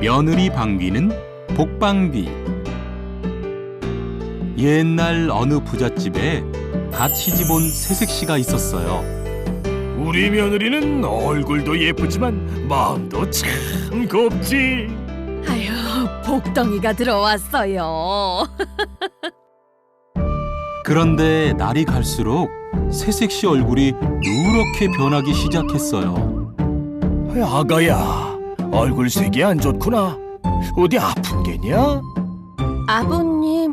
며느리 방귀는 복방귀. 옛날 어느 부잣집에 갓 시집온 새색시가 있었어요. 우리 며느리는 얼굴도 예쁘지만 마음도 참 곱지. 아유, 복덩이가 들어왔어요. 그런데 날이 갈수록 새색시 얼굴이 누렇게 변하기 시작했어요. 아가야, 얼굴색이 안 좋구나. 어디 아픈 게냐? 아버님,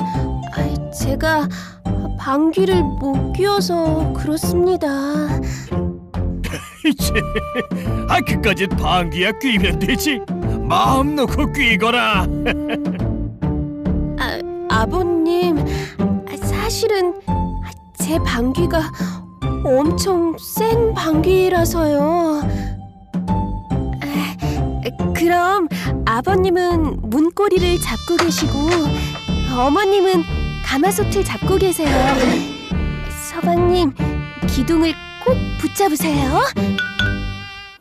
제가 방귀를 못 뀌어서 그렇습니다. 이제 그까짓 방귀야 뀌면 되지. 마음 놓고 뀌거라. 아버님, 사실은 제 방귀가 엄청 센 방귀라서요. 그럼 아버님은 문고리를 잡고 계시고 어머님은 가마솥을 잡고 계세요. 서방님, 기둥을 꼭 붙잡으세요.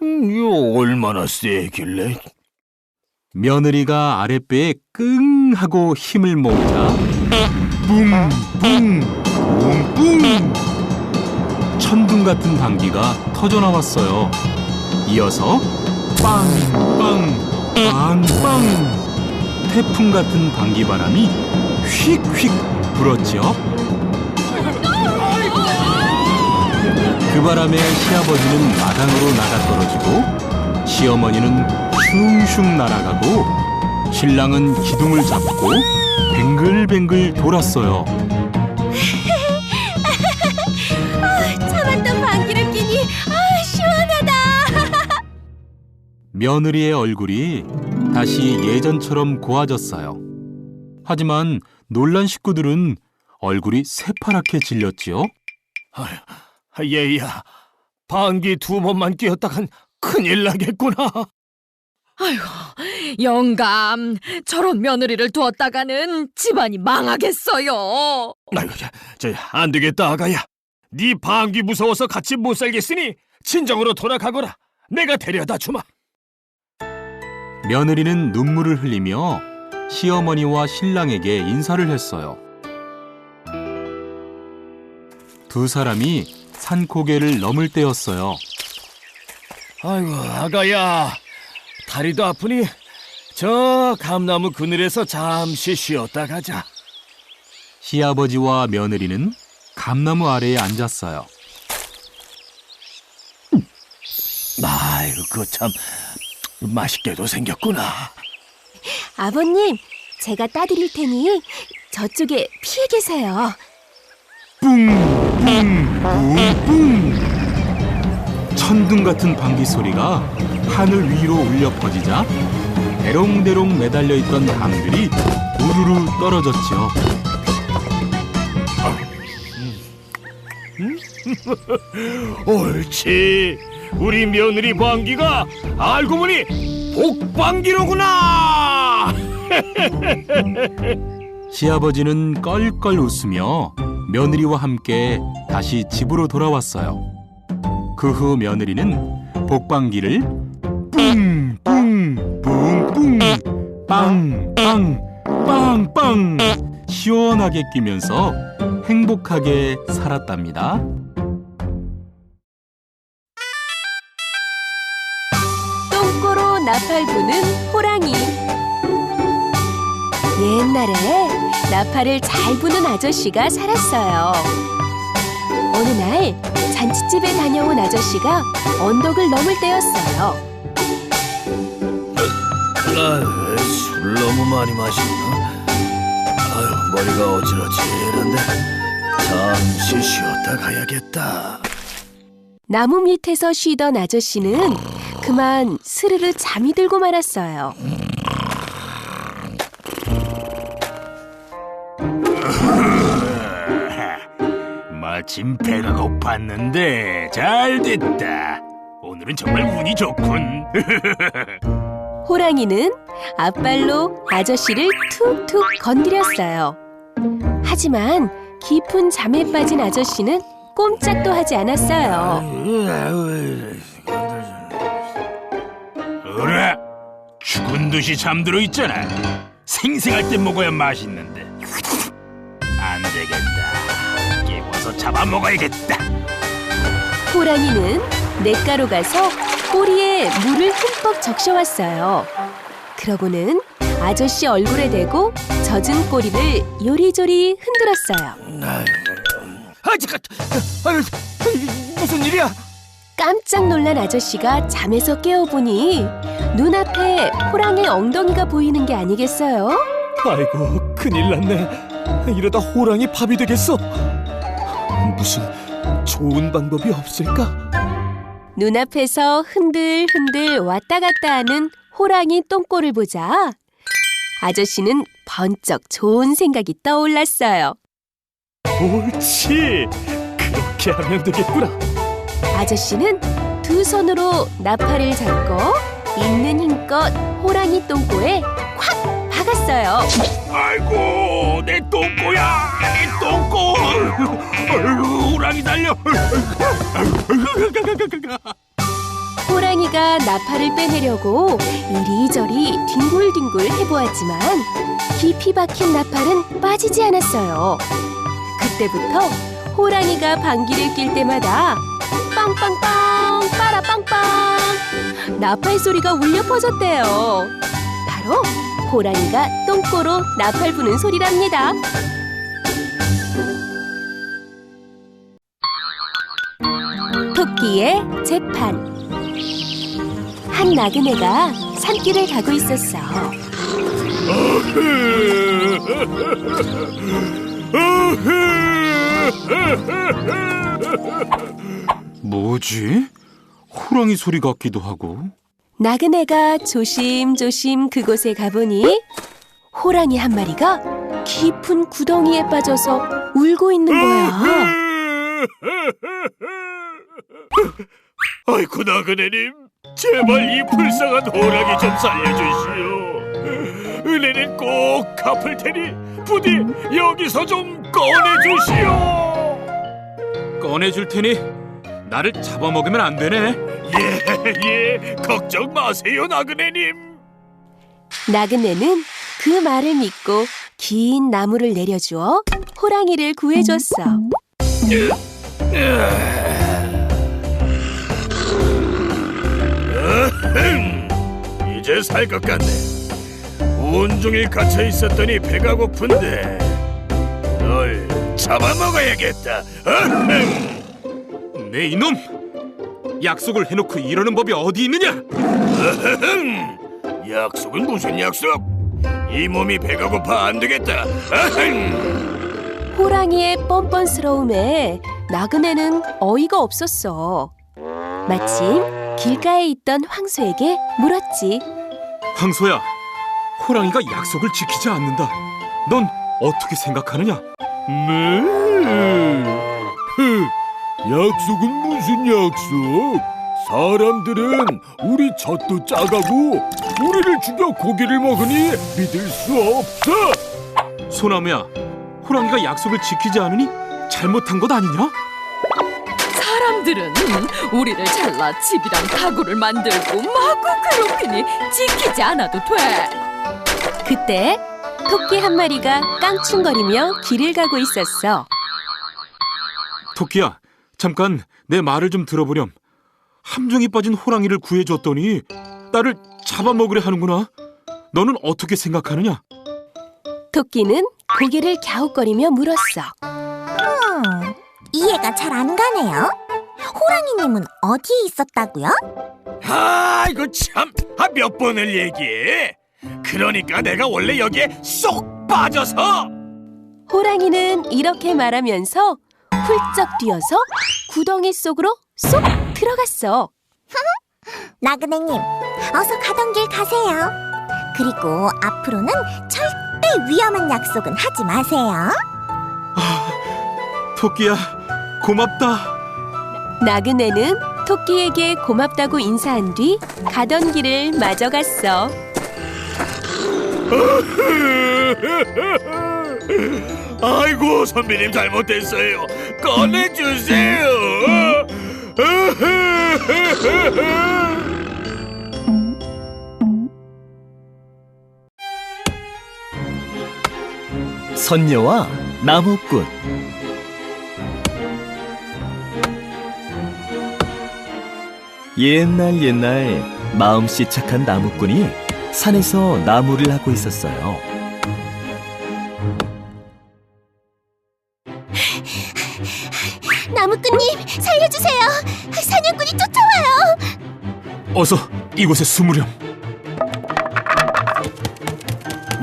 이거 얼마나 세길래? 며느리가 아랫배에 끙 하고 힘을 모으자 뿡뿡 뿡뿡 천둥 같은 방귀가 터져나왔어요. 이어서 빵빵 빵빵 태풍 같은 방귀바람이 휙휙 불었죠. 그 바람에 시아버지는 마당으로 나가 떨어지고 시어머니는 슝슝 날아가고 신랑은 기둥을 잡고 뱅글뱅글 돌았어요. 참았던 방귀를 끼니 시원하다. 며느리의 얼굴이 다시 예전처럼 고와졌어요. 하지만 놀란 식구들은 얼굴이 새파랗게 질렸지요. 얘야, 방귀 2번만 뀌었다간 큰일 나겠구나. 아이고, 영감, 저런 며느리를 두었다가는 집안이 망하겠어요. 아이고, 안 되겠다, 아가야. 네 방귀 무서워서 같이 못 살겠으니 친정으로 돌아가거라. 내가 데려다 주마. 며느리는 눈물을 흘리며 시어머니와 신랑에게 인사를 했어요. 두 사람이 산고개를 넘을 때였어요. 아이고, 아가야, 다리도 아프니 저 감나무 그늘에서 잠시 쉬었다 가자. 시아버지와 며느리는 감나무 아래에 앉았어요. 아이고, 그 참 맛있게도 생겼구나. 아버님, 제가 따드릴 테니 저쪽에 피해 계세요. 뿡뿡뿡뿡 천둥 같은 방귀 소리가 하늘 위로 울려 퍼지자 대롱대롱 매달려 있던 감들이 우르르 떨어졌죠. 옳지. 우리 며느리 방귀가 알고 보니 복방귀로구나. 시아버지는 껄껄 웃으며 며느리와 함께 다시 집으로 돌아왔어요. 그 후 며느리는 복방귀를 뿡뿡 뿡뿡 빵빵 빵빵 시원하게 끼면서 행복하게 살았답니다. 똥꼬로 나팔 부는 호랑이. 옛날에 나팔을 잘 부는 아저씨가 살았어요. 어느 날 잔치집에 다녀온 아저씨가 언덕을 넘을 때였어요. 술 너무 많이 마셨나? 머리가 어지러지는데 잠시 쉬었다 가야겠다. 나무 밑에서 쉬던 아저씨는 그만 스르르 잠이 들고 말았어요. 마침 배가 고팠는데 잘 됐다. 오늘은 정말 운이 좋군. 호랑이는 앞발로 아저씨를 툭툭 건드렸어요. 하지만 깊은 잠에 빠진 아저씨는 꼼짝도 하지 않았어요. 어라, 죽은 듯이 잠들어 있잖아. 생생할 때 먹어야 맛있는데. 안 되겠다. 깨워서 잡아먹어야겠다. 호랑이는 냇가로 가서 꼬리에 물을 흠뻑 적셔왔어요. 그러고는 아저씨 얼굴에 대고 젖은 꼬리를 요리조리 흔들었어요. 무슨 일이야? 깜짝 놀란 아저씨가 잠에서 깨어보니 눈앞에 호랑이 엉덩이가 보이는 게 아니겠어요? 아이고, 큰일 났네. 이러다 호랑이 밥이 되겠어. 무슨 좋은 방법이 없을까? 눈앞에서 흔들흔들 왔다 갔다 하는 호랑이 똥꼬를 보자 아저씨는 번쩍 좋은 생각이 떠올랐어요. 옳지. 그렇게 하면 되겠구나. 아저씨는 두 손으로 나팔을 잡고 있는 힘껏 호랑이 똥꼬에 콱 박았어요. 아이고, 내 똥꼬야. 내 똥꼬. 아이고, 호랑이 달려. 호랑이가 나팔을 빼내려고 이리저리 뒹굴뒹굴 해보았지만 깊이 박힌 나팔은 빠지지 않았어요. 그때부터 호랑이가 방귀를 낄 때마다 빵빵빵 빠라빵빵 나팔 소리가 울려 퍼졌대요. 바로 호랑이가 똥꼬로 나팔 부는 소리랍니다. 토끼의 재판. 한 나그네가 산길을 가고 있었어. 뭐지? 호랑이 소리 같기도 하고. 나그네가 조심조심 그곳에 가보니 호랑이 한 마리가 깊은 구덩이에 빠져서 울고 있는 거야. 아이고, 나그네님, 제발 이 불쌍한 호랑이 좀 살려주시오. 은혜는 꼭 갚을 테니 부디 여기서 좀 꺼내주시오. 꺼내줄 테니 나를 잡아먹으면 안 되네. 예, 걱정 마세요, 나그네님. 나그네는 그 말을 믿고 긴 나무를 내려주어 호랑이를 구해줬어. 이제 살 것 같네. 온종일 갇혀 있었더니 배가 고픈데 널 잡아먹어야겠다. 네 이놈! 약속을 해놓고 이러는 법이 어디 있느냐? 약속은 무슨 약속? 이 몸이 배가 고파 안 되겠다. 호랑이의 뻔뻔스러움에 나그네는 어이가 없었어. 마침 길가에 있던 황소에게 물었지. 황소야, 호랑이가 약속을 지키지 않는다. 넌 어떻게 생각하느냐? 약속은 무슨 약속? 사람들은 우리 젖도 짜가고 우리를 죽여 고기를 먹으니 믿을 수 없어. 소나무야, 호랑이가 약속을 지키지 않으니 잘못한 것 아니냐? 사람들은 우리를 잘라 집이랑 가구를 만들고 마구 괴롭히니 지키지 않아도 돼. 그때 토끼 한 마리가 깡충거리며 길을 가고 있었어. 토끼야, 잠깐 내 말을 좀 들어보렴. 함정이 빠진 호랑이를 구해줬더니 나를 잡아먹으려 하는구나. 너는 어떻게 생각하느냐? 토끼는 고개를 갸웃거리며 물었어. 이해가 잘 안 가네요. 호랑이님은 어디에 있었다고요? 이거 참, 몇 번을 얘기해. 그러니까 내가 원래 여기에 쏙 빠져서. 호랑이는 이렇게 말하면서 훌쩍 뛰어서 구덩이 속으로 쏙 들어갔어. 나그네님, 어서 가던 길 가세요. 그리고 앞으로는 절대 위험한 약속은 하지 마세요. 토끼야, 고맙다. 나그네는 토끼에게 고맙다고 인사한 뒤 가던 길을 마저 갔어. 아이고, 선배님 잘못했어요. 꺼내주세요. 선녀와 나무꾼. 옛날 마음씨 착한 나무꾼이 산에서 나무를 하고 있었어요. 나무꾼님, 살려주세요. 사냥꾼이 쫓아와요. 어서 이곳에 숨으렴.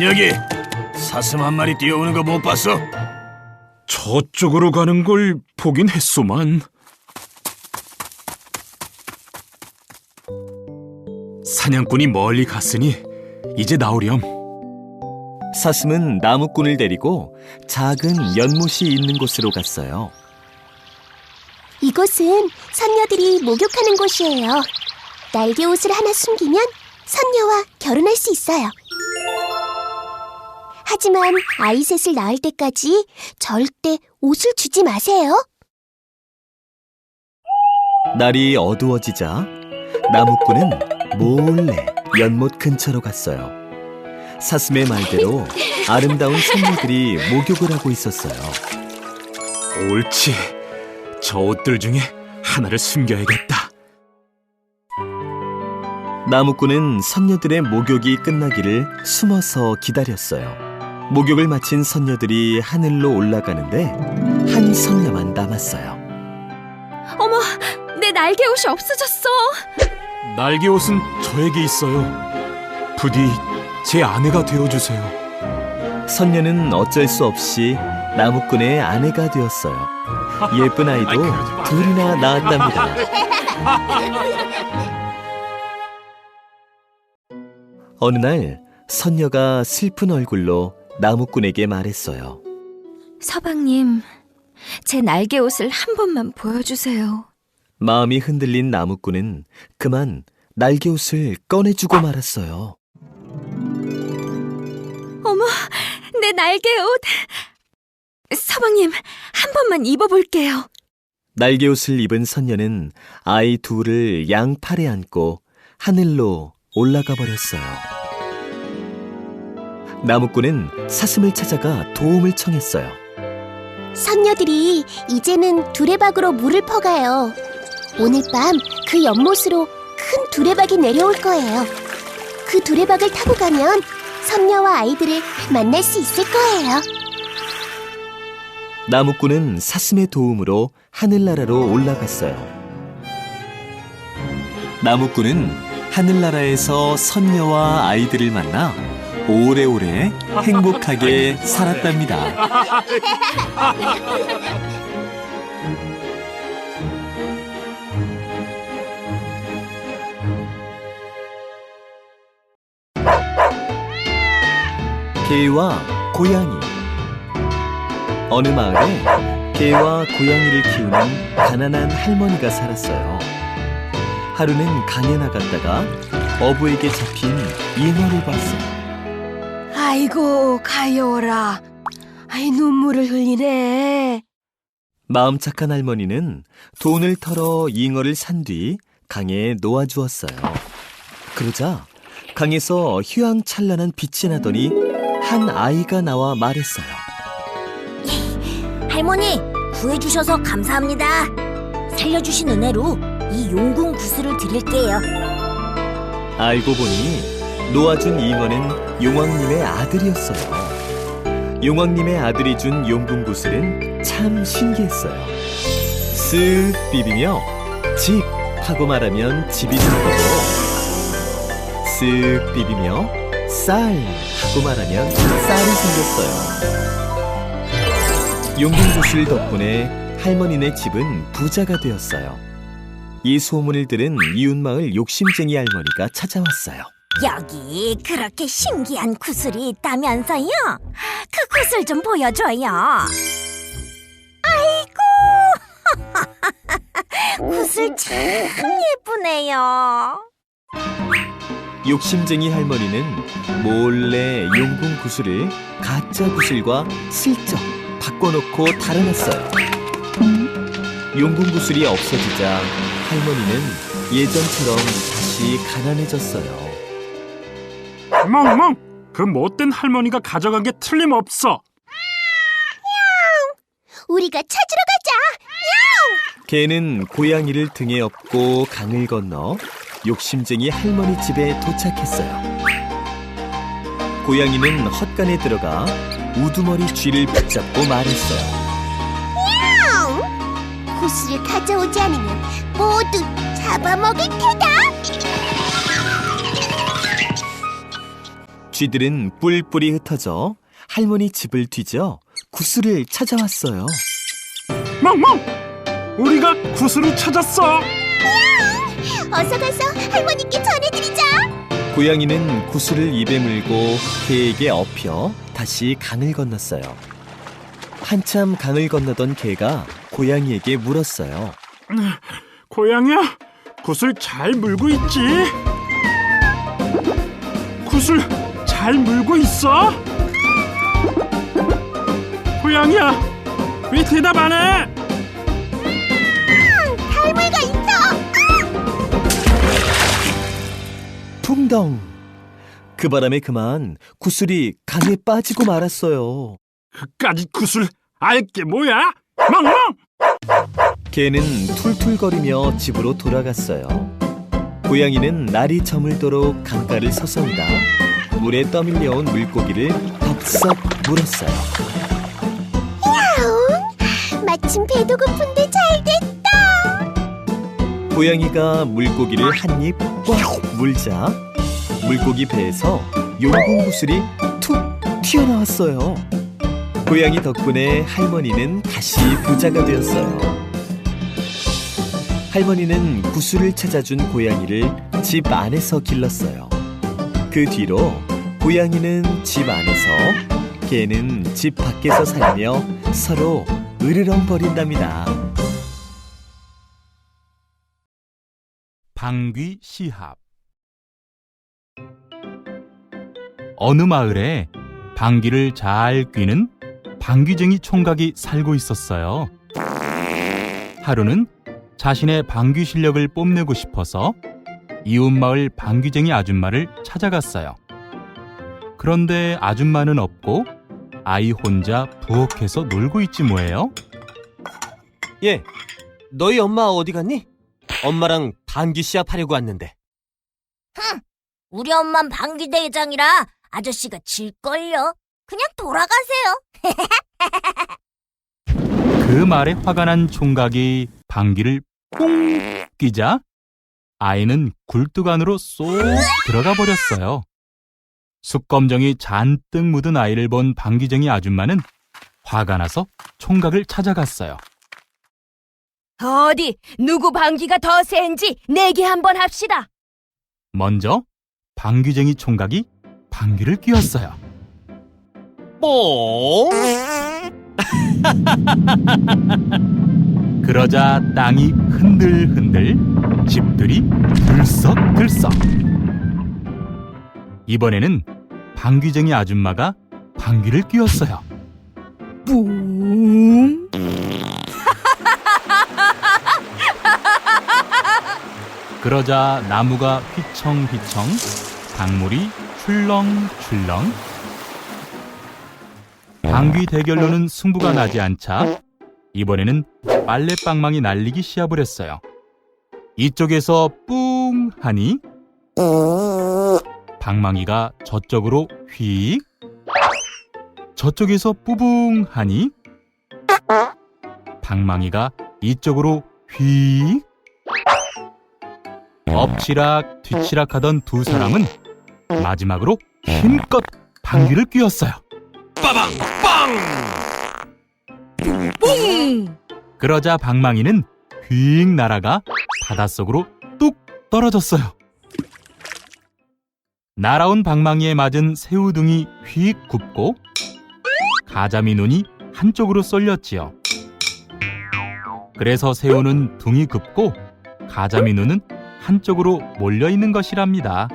여기 사슴 한 마리 뛰어오는 거 못 봤어? 저쪽으로 가는 걸 보긴 했소만. 사냥꾼이 멀리 갔으니 이제 나오렴. 사슴은 나무꾼을 데리고 작은 연못이 있는 곳으로 갔어요. 이곳은 선녀들이 목욕하는 곳이에요. 날개 옷을 하나 숨기면 선녀와 결혼할 수 있어요. 하지만 아이 셋을 낳을 때까지 절대 옷을 주지 마세요. 날이 어두워지자 나무꾼은 몰래 연못 근처로 갔어요. 사슴의 말대로 아름다운 선녀들이 목욕을 하고 있었어요. 옳지. 저 옷들 중에 하나를 숨겨야겠다. 나무꾼은 선녀들의 목욕이 끝나기를 숨어서 기다렸어요. 목욕을 마친 선녀들이 하늘로 올라가는데 한 선녀만 남았어요. 어머, 내 날개 옷이 없어졌어. 날개 옷은 저에게 있어요. 부디 제 아내가 되어주세요. 선녀는 어쩔 수 없이 나무꾼의 아내가 되었어요. 예쁜 아이도 둘이나 낳았답니다. 어느 날 선녀가 슬픈 얼굴로 나무꾼에게 말했어요. 서방님, 제 날개 옷을 한 번만 보여주세요. 마음이 흔들린 나무꾼은 그만 날개옷을 꺼내주고 말았어요. 어머, 내 날개 옷. 서방님, 한 번만 입어볼게요. 날개옷을 입은 선녀는 아이 둘을 양팔에 안고 하늘로 올라가 버렸어요. 나무꾼은 사슴을 찾아가 도움을 청했어요. 선녀들이 이제는 두레박으로 물을 퍼가요. 오늘 밤 그 연못으로 큰 두레박이 내려올 거예요. 그 두레박을 타고 가면 선녀와 아이들을 만날 수 있을 거예요. 나무꾼은 사슴의 도움으로 하늘나라로 올라갔어요. 나무꾼은 하늘나라에서 선녀와 아이들을 만나 오래오래 행복하게 살았답니다. 개와 고양이. 어느 마을에 개와 고양이를 키우는 가난한 할머니가 살았어요. 하루는 강에 나갔다가 어부에게 잡힌 잉어를 봤어요. 아이고, 가여워라. 아이, 눈물을 흘리네. 마음 착한 할머니는 돈을 털어 잉어를 산 뒤 강에 놓아주었어요. 그러자 강에서 휘황찬란한 빛이 나더니 한 아이가 나와 말했어요. 할머니, 구해주셔서 감사합니다. 살려주신 은혜로 이 용궁 구슬을 드릴게요. 알고 보니 놓아준 잉어는 용왕님의 아들이었어요. 용왕님의 아들이 준 용궁 구슬은 참 신기했어요. 쓱 비비며 집 하고 말하면 집이 될 거고, 쓱 비비며 쌀 하고 말하면 쌀이 생겼어요. 용궁 구슬 덕분에 할머니네 집은 부자가 되었어요. 이 소문을 들은 이웃마을 욕심쟁이 할머니가 찾아왔어요. 여기 그렇게 신기한 구슬이 있다면서요? 그 구슬 좀 보여줘요. 아이고, 구슬 참 예쁘네요. 욕심쟁이 할머니는 몰래 용궁 구슬을 가짜 구슬과 슬쩍 바꿔놓고 달아놨어요. 용궁 구슬이 없어지자 할머니는 예전처럼 다시 가난해졌어요. 멍멍! 그 못된 할머니가 가져간 게 틀림없어. 우리가 찾으러 가자. 개는 고양이를 등에 업고 강을 건너 욕심쟁이 할머니 집에 도착했어요. 고양이는 헛간에 들어가 우두머리 쥐를 붙잡고 말했어요. 구슬을 가져오지 않으면 모두 잡아먹을 테다. 쥐들은 뿔뿔이 흩어져 할머니 집을 뒤져 구슬을 찾아왔어요. 멍멍! 우리가 구슬을 찾았어. 어서 가서 할머니께 전해드리자. 고양이는 구슬을 입에 물고 개에게 업혀 다시 강을 건넜어요. 한참 강을 건너던 개가 고양이에게 물었어요. 고양이야, 구슬 잘 물고 있지? 구슬 잘 물고 있어? 고양이야, 왜 대답 안 해? 잘 물고 있어. 풍덩! 그 바람에 그만 구슬이 강에 빠지고 말았어요. 그까짓 구슬 알게 뭐야? 멍멍! 개는 툴툴거리며 집으로 돌아갔어요. 고양이는 날이 저물도록 강가를 서성이다 물에 떠밀려온 물고기를 덥석 물었어요. 마침 배도 고픈데 잘 됐다. 고양이가 물고기를 한 입 꽉 물자 물고기 배에서 용궁구슬이 툭 튀어나왔어요. 고양이 덕분에 할머니는 다시 부자가 되었어요. 할머니는 구슬을 찾아준 고양이를 집 안에서 길렀어요. 그 뒤로 고양이는 집 안에서, 개는 집 밖에서 살며 서로 으르렁거린답니다. 방귀 시합. 어느 마을에 방귀를 잘 뀌는 방귀쟁이 총각이 살고 있었어요. 하루는 자신의 방귀 실력을 뽐내고 싶어서 이웃마을 방귀쟁이 아줌마를 찾아갔어요. 그런데 아줌마는 없고 아이 혼자 부엌에서 놀고 있지 뭐예요? 예, 너희 엄마 어디 갔니? 엄마랑 방귀 시합하려고 왔는데. 우리 엄만 방귀 대장이라 아저씨가 질걸요. 그냥 돌아가세요. 그 말에 화가 난 총각이 방귀를 뽕 끼자 아이는 굴뚝 안으로 쏙 들어가 버렸어요. 숯검정이 잔뜩 묻은 아이를 본 방귀쟁이 아줌마는 화가 나서 총각을 찾아갔어요. 어디 누구 방귀가 더 센지 내기 한번 합시다. 먼저 방귀쟁이 총각이 방귀를 뀌었어요. 뽕! 그러자 땅이 흔들흔들, 집들이 들썩들썩. 이번에는 방귀쟁이 아줌마가 방귀를 뀌었어요. 뿡. 그러자 나무가 휘청휘청, 강물이 출렁출렁. 방귀 대결로는 승부가 나지 않자 이번에는 빨래방망이 날리기 시합을 했어요. 이쪽에서 뿡 하니 방망이가 저쪽으로 휙, 저쪽에서 뿌붕 하니 방망이가 이쪽으로 휙. 엎치락 뒤치락 하던 두 사람은 마지막으로 힘껏 방귀를 뀌었어요. 빠방! 빵! 뿡. 그러자 방망이는 휙 날아가 바닷속으로 뚝 떨어졌어요. 날아온 방망이에 맞은 새우등이 휙 굽고 가자미 눈이 한쪽으로 쏠렸지요. 그래서 새우는 둥이 굽고 가자미 눈은 한쪽으로 몰려있는 것이랍니다.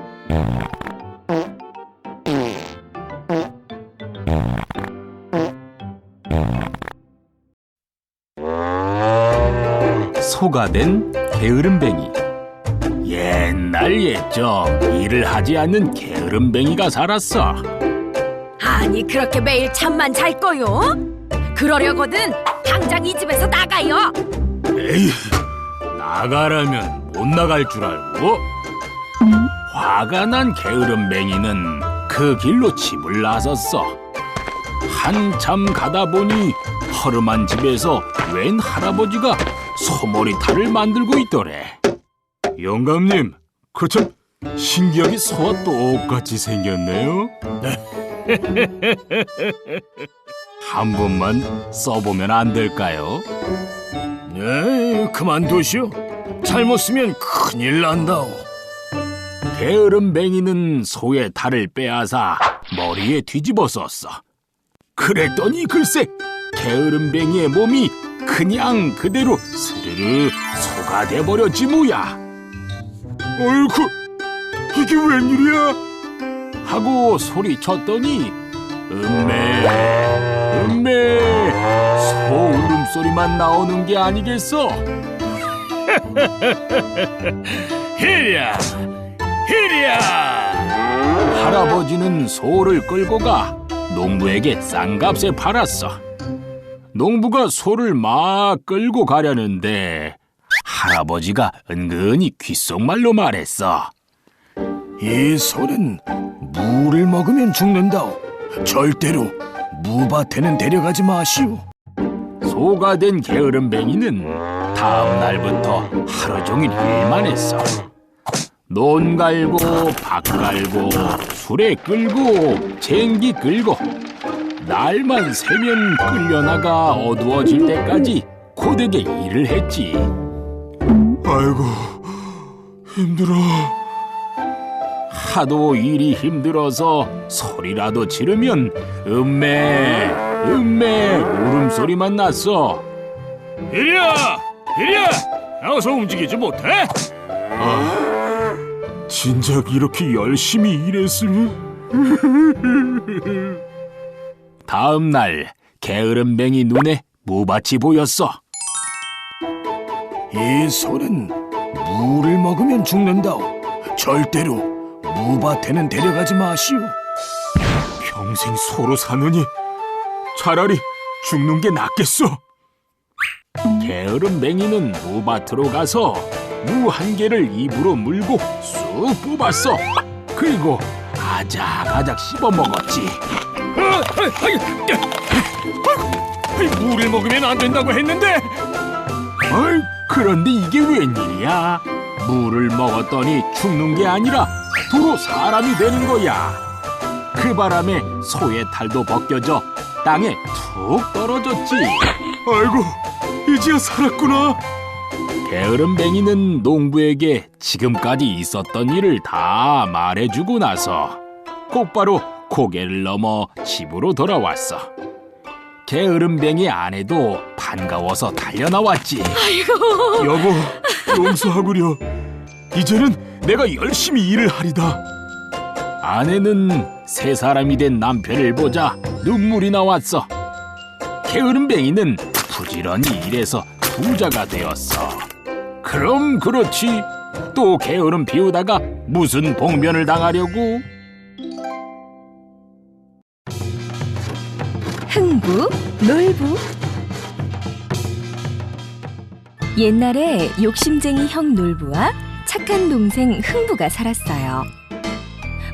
소가 된 게으름뱅이. 옛날 옛적 일을 하지 않는 게으름뱅이가 살았어. 아니 그렇게 매일 잠만 잘 거요? 그러려거든 당장 이 집에서 나가요. 에이, 나가라면 못 나갈 줄 알고? 화가 난 게으름뱅이는 그 길로 집을 나섰어. 한참 가다 보니 허름한 집에서 웬 할아버지가 소머리탈을 만들고 있더래. 영감님, 그 참 신기하게 소와 똑같이 생겼네요. 한 번만 써보면 안 될까요? 네, 그만두시오. 잘못 쓰면 큰일 난다오. 게으름뱅이는 소의 탈을 빼앗아 머리에 뒤집어 썼어. 그랬더니 글쎄, 게으름뱅이의 몸이 그냥 그대로 스르르 소가 돼버렸지 뭐야. 어이구, 이게 웬일이야? 하고 소리쳤더니 음메 소 울음소리만 나오는 게 아니겠어. 히랴 히랴. 할아버지는 소를 끌고 가 농부에게 싼 값에 팔았어. 농부가 소를 막 끌고 가려는데 할아버지가 은근히 귓속말로 말했어. 이 소는 무를 먹으면 죽는다오. 절대로 무밭에는 데려가지 마시오. 소가 된 게으름뱅이는 다음 날부터 하루 종일 일만 했어. 논 갈고 밭 갈고 수레 끌고 쟁기 끌고 날만 새면 끌려나가 어두워질 때까지 고되게 일을 했지. 아이고, 힘들어. 하도 일이 힘들어서 소리라도 지르면 음메 울음소리만 났어. 이리야! 어서 움직이지 못해? 진작 이렇게 열심히 일했으면. 다음 날 게으름뱅이 눈에 무밭이 보였어. 이 소는 무를 먹으면 죽는다오. 절대로 무밭에는 데려가지 마시오. 평생 소로 사느니 차라리 죽는 게 낫겠어. 게으름뱅이는 무밭으로 가서 무 한 개를 입으로 물고 쑥 뽑았어. 그리고 아작아작 씹어 먹었지. 무를 먹으면 안 된다고 했는데. 그런데 이게 웬일이야? 무를 먹었더니 죽는 게 아니라 도로 사람이 되는 거야. 그 바람에 소의 탈도 벗겨져 땅에 툭 떨어졌지. 아이고, 이제야 살았구나. 게으름뱅이는 농부에게 지금까지 있었던 일을 다 말해주고 나서 곧바로 고개를 넘어 집으로 돌아왔어. 게으름뱅이 아내도 반가워서 달려나왔지. 아이고, 여보, 용서하구려. 이제는 내가 열심히 일을 하리다. 아내는 세 사람이 된 남편을 보자 눈물이 나왔어. 게으름뱅이는 부지런히 일해서 부자가 되었어. 그럼 그렇지. 또 게으름 피우다가 무슨 봉변을 당하려고? 흥부, 놀부. 옛날에 욕심쟁이 형 놀부와 착한 동생 흥부가 살았어요.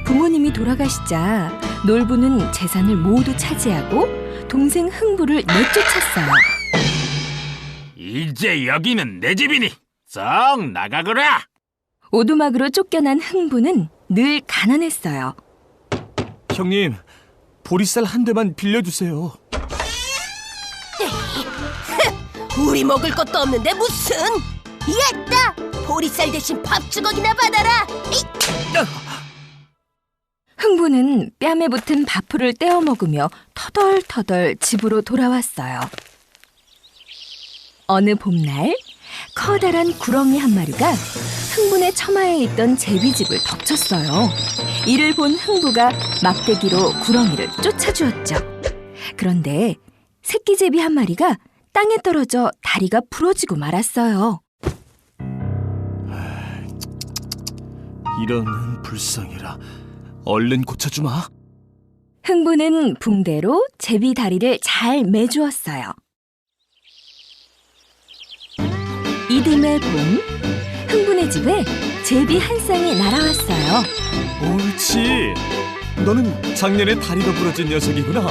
부모님이 돌아가시자 놀부는 재산을 모두 차지하고 동생 흥부를 내쫓았어요. 이제 여기는 내 집이니 썩 나가거라. 오두막으로 쫓겨난 흥부는 늘 가난했어요. 형님, 보리쌀 한 대만 빌려주세요. 우리 먹을 것도 없는데 무슨? 야따! 보리쌀 대신 밥 주걱이나 받아라. 흥부는 뺨에 붙은 밥풀을 떼어 먹으며 터덜터덜 집으로 돌아왔어요. 어느 봄날 커다란 구렁이 한 마리가 흥부네 처마에 있던 제비집을 덮쳤어요. 이를 본 흥부가 막대기로 구렁이를 쫓아주었죠. 그런데 새끼 제비 한 마리가 땅에 떨어져 다리가 부러지고 말았어요. 이런 불쌍해라. 얼른 고쳐주마. 흥부는 붕대로 제비 다리를 잘 매주었어요. 이듬해 봄, 흥분의 집에 제비 한 쌍이 날아왔어요. 옳지. 너는 작년에 다리가 부러진 녀석이구나.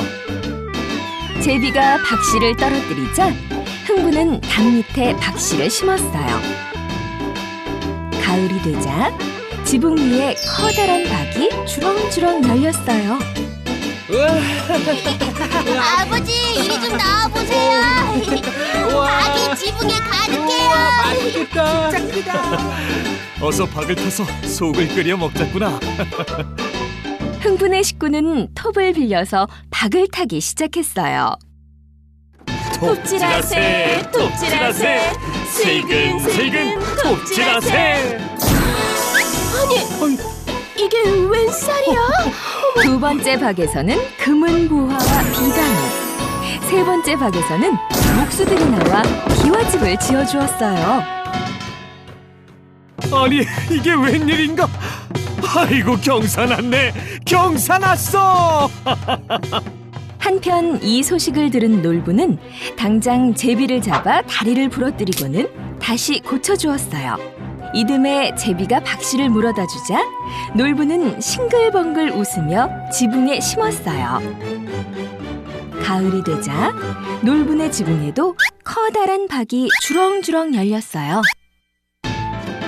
제비가 박씨를 떨어뜨리자 흥부는 닭 밑에 박씨를 심었어요. 가을이 되자 지붕 위에 커다란 박이 주렁주렁 열렸어요. 아버지, 이리 좀 나와보세요. 닭이 지붕에 가득해요. 어서 박을 타서 속을 끓여 먹자꾸나. 흥분의 식구는 톱을 빌려서 박을 타기 시작했어요. 톱질하세, 톱질하세, 슬근슬근 톱질하세. 아니, 이게 웬 쌀이야? 두 번째 박에서는 금은 보화와 비단이, 세 번째 박에서는 목수들이 나와 기와집을 지어주었어요. 아니, 이게 웬일인가? 아이고, 경사났네. 경사났어. 한편 이 소식을 들은 놀부는 당장 제비를 잡아 다리를 부러뜨리고는 다시 고쳐주었어요. 이듬해 제비가 박씨를 물어다 주자 놀부는 싱글벙글 웃으며 지붕에 심었어요. 가을이 되자 놀부네 지붕에도 커다란 박이 주렁주렁 열렸어요.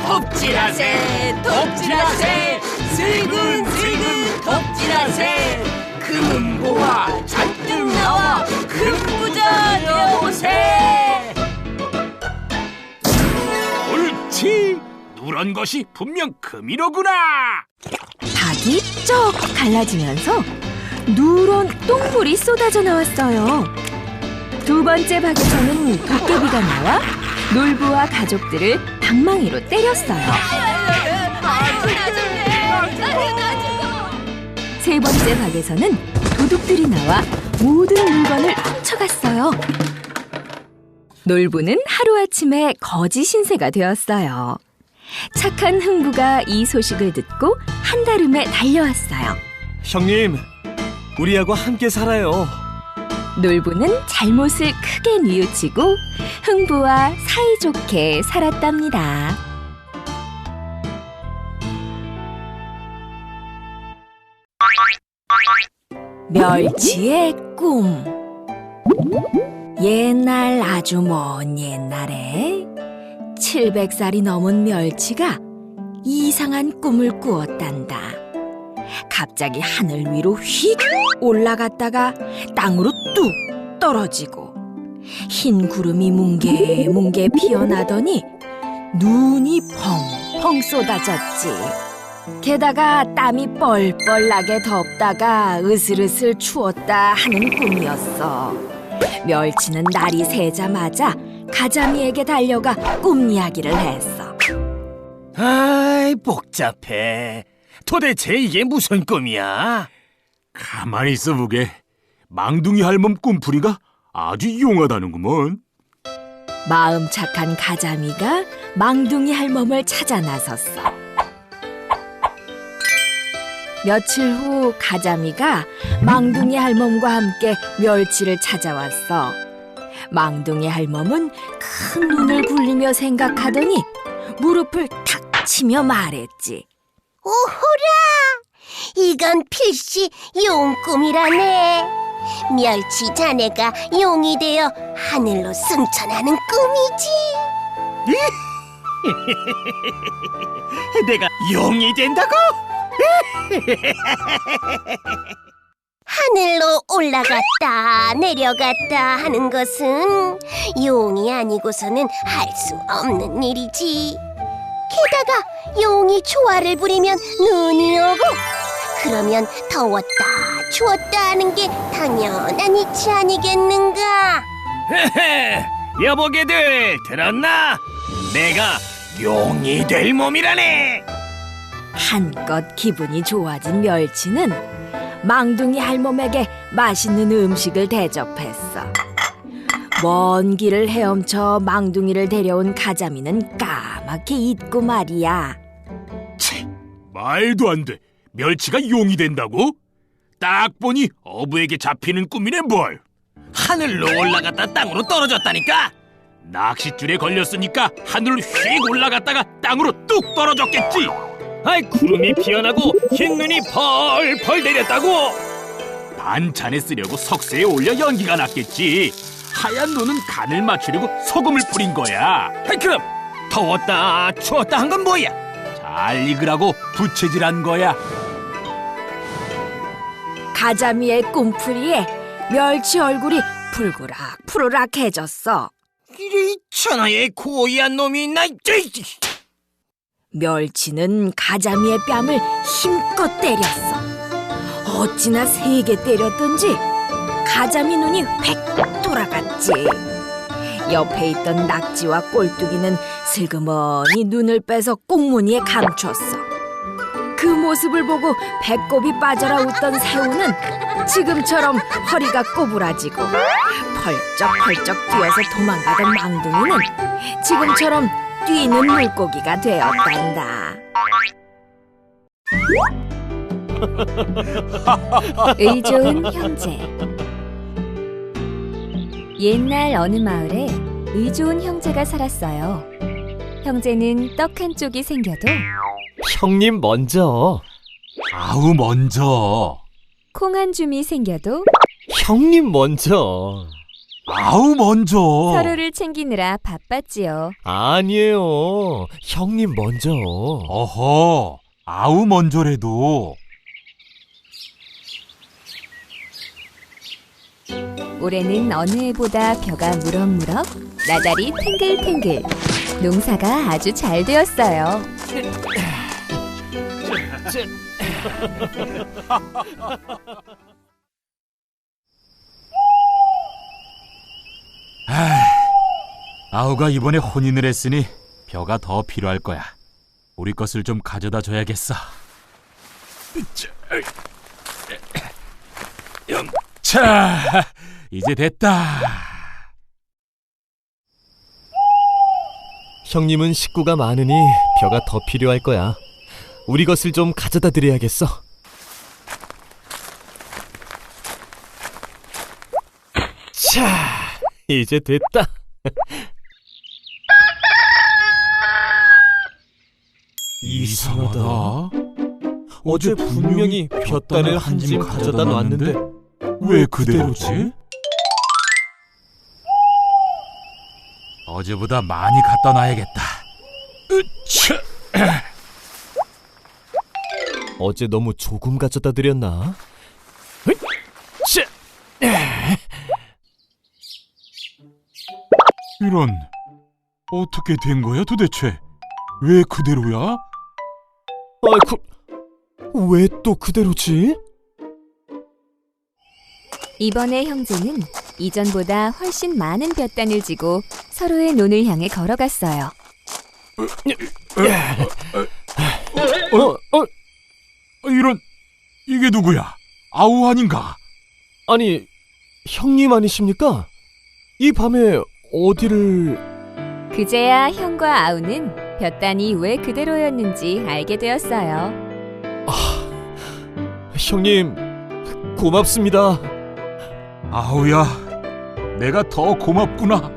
톱질하세, 톱질하세, 슬근슬근 톱질하세. 금은 보화 잔뜩 나와 금부자 되어보세. 옳지. 누런 것이 분명 금이로구나. 박이 쩍 갈라지면서 누런 똥물이 쏟아져 나왔어요. 두 번째 박에서는 도깨비가 나와 놀부와 가족들을 방망이로 때렸어요. 세 번째 박에서는 도둑들이 나와 모든 물건을 훔쳐갔어요. 놀부는 하루아침에 거지 신세가 되었어요. 착한 흥부가 이 소식을 듣고 한달음에 달려왔어요. 형님, 우리하고 함께 살아요. 놀부는 잘못을 크게 뉘우치고 흥부와 사이좋게 살았답니다. 멸치의 꿈. 옛날 아주 먼 옛날에 700살이 넘은 멸치가 이상한 꿈을 꾸었단다. 갑자기 하늘 위로 휙 올라갔다가 땅으로 뚝 떨어지고 흰 구름이 뭉게뭉게 피어나더니 눈이 펑펑 쏟아졌지. 게다가 땀이 뻘뻘 나게 덥다가 으슬으슬 추웠다 하는 꿈이었어. 멸치는 날이 새자마자 가자미에게 달려가 꿈 이야기를 했어. 아이, 복잡해. 도대체 이게 무슨 꿈이야? 가만히 있어 보게. 망둥이 할멈 꿈풀이가 아주 용하다는구먼. 마음 착한 가자미가 망둥이 할멈을 찾아 나섰어. 며칠 후 가자미가 망둥이 할멈과 함께 멸치를 찾아왔어. 망둥이 할멈은 큰 눈을 굴리며 생각하더니 무릎을 탁 치며 말했지. 오호라! 이건 필시 용꿈이라네. 멸치 자네가 용이 되어 하늘로 승천하는 꿈이지. 내가 용이 된다고? 하늘로 올라갔다 내려갔다 하는 것은 용이 아니고서는 할 수 없는 일이지. 게다가 용이 조화를 부리면 눈이 오고 그러면 더웠다 추웠다 하는 게 당연한 이치 아니겠는가? 여보게들 들었나? 내가 용이 될 몸이라네. 한껏 기분이 좋아진 멸치는 망둥이 할멈에게 맛있는 음식을 대접했어. 먼 길을 헤엄쳐 망둥이를 데려온 가자미는 까맣게 잊고 말이야. 말도 안 돼. 멸치가 용이 된다고? 딱 보니 어부에게 잡히는 꿈이네 뭘. 하늘로 올라갔다 땅으로 떨어졌다니까. 낚싯줄에 걸렸으니까 하늘을 휙 올라갔다가 땅으로 뚝 떨어졌겠지. 아이, 구름이 피어나고 흰 눈이 펄펄 내렸다고. 반찬에 쓰려고 석쇠에 올려 연기가 났겠지. 하얀 눈은 간을 맞추려고 소금을 뿌린 거야. 아이, 그럼 더웠다 추웠다 한 건 뭐야? 잘 익으라고 부채질한 거야. 가자미의 꿈풀이에 멸치 얼굴이 푸르락해졌어. 이래 천하의 고이한 놈이 있나? 멸치는 가자미의 뺨을 힘껏 때렸어. 어찌나 세게 때렸던지 가자미 눈이 획 돌아갔지. 옆에 있던 낙지와 꼴뚜기는 슬그머니 눈을 빼서 꽁무니에 감췄어. 그 모습을 보고 배꼽이 빠져라 웃던 새우는 지금처럼 허리가 꼬부라지고 펄쩍펄쩍 뛰어서 도망가던 망둥이는 지금처럼 뛰는 물고기가 되었단다. 의좋은 형제. 옛날 어느 마을에 의좋은 형제가 살았어요. 형제는 떡 한 쪽이 생겨도 형님 먼저. 아우 먼저. 콩 한 줌이 생겨도 형님 먼저. 아우 먼저. 서로를 챙기느라 바빴지요. 아니에요. 형님 먼저. 어허. 아우 먼저래도. 올해는 어느 해보다 벼가 무럭무럭, 나달이 탱글탱글. 농사가 아주 잘 되었어요. 아우가 이번에 혼인을 했으니 벼가 더 필요할 거야. 우리 것을 좀 가져다 줘야겠어. 자, 이제 됐다. 형님은 식구가 많으니 벼가 더 필요할 거야. 우리 것을 좀 가져다 드려야겠어. 자, 이제 됐다. 이상하다. 어제 분명히 볕단을 한 짐 가져다 놨는데 왜 그대로지? 어제보다 많이 갖다 놔야겠다. 으차! 어제 너무 조금 가져다 드렸나? 이런, 어떻게 된 거야 도대체? 왜 그대로야? 아이고, 왜 또 그대로지? 이번에 형제는 이전보다 훨씬 많은 볕단을 지고 서로의 논을 향해 걸어갔어요. 이런, 이게 누구야? 아우 아닌가? 아니, 형님 아니십니까? 이 밤에 어디를... 그제야 형과 아우는 볕단이 왜 그대로였는지 알게 되었어요. 형님, 고맙습니다. 아우야, 내가 더 고맙구나.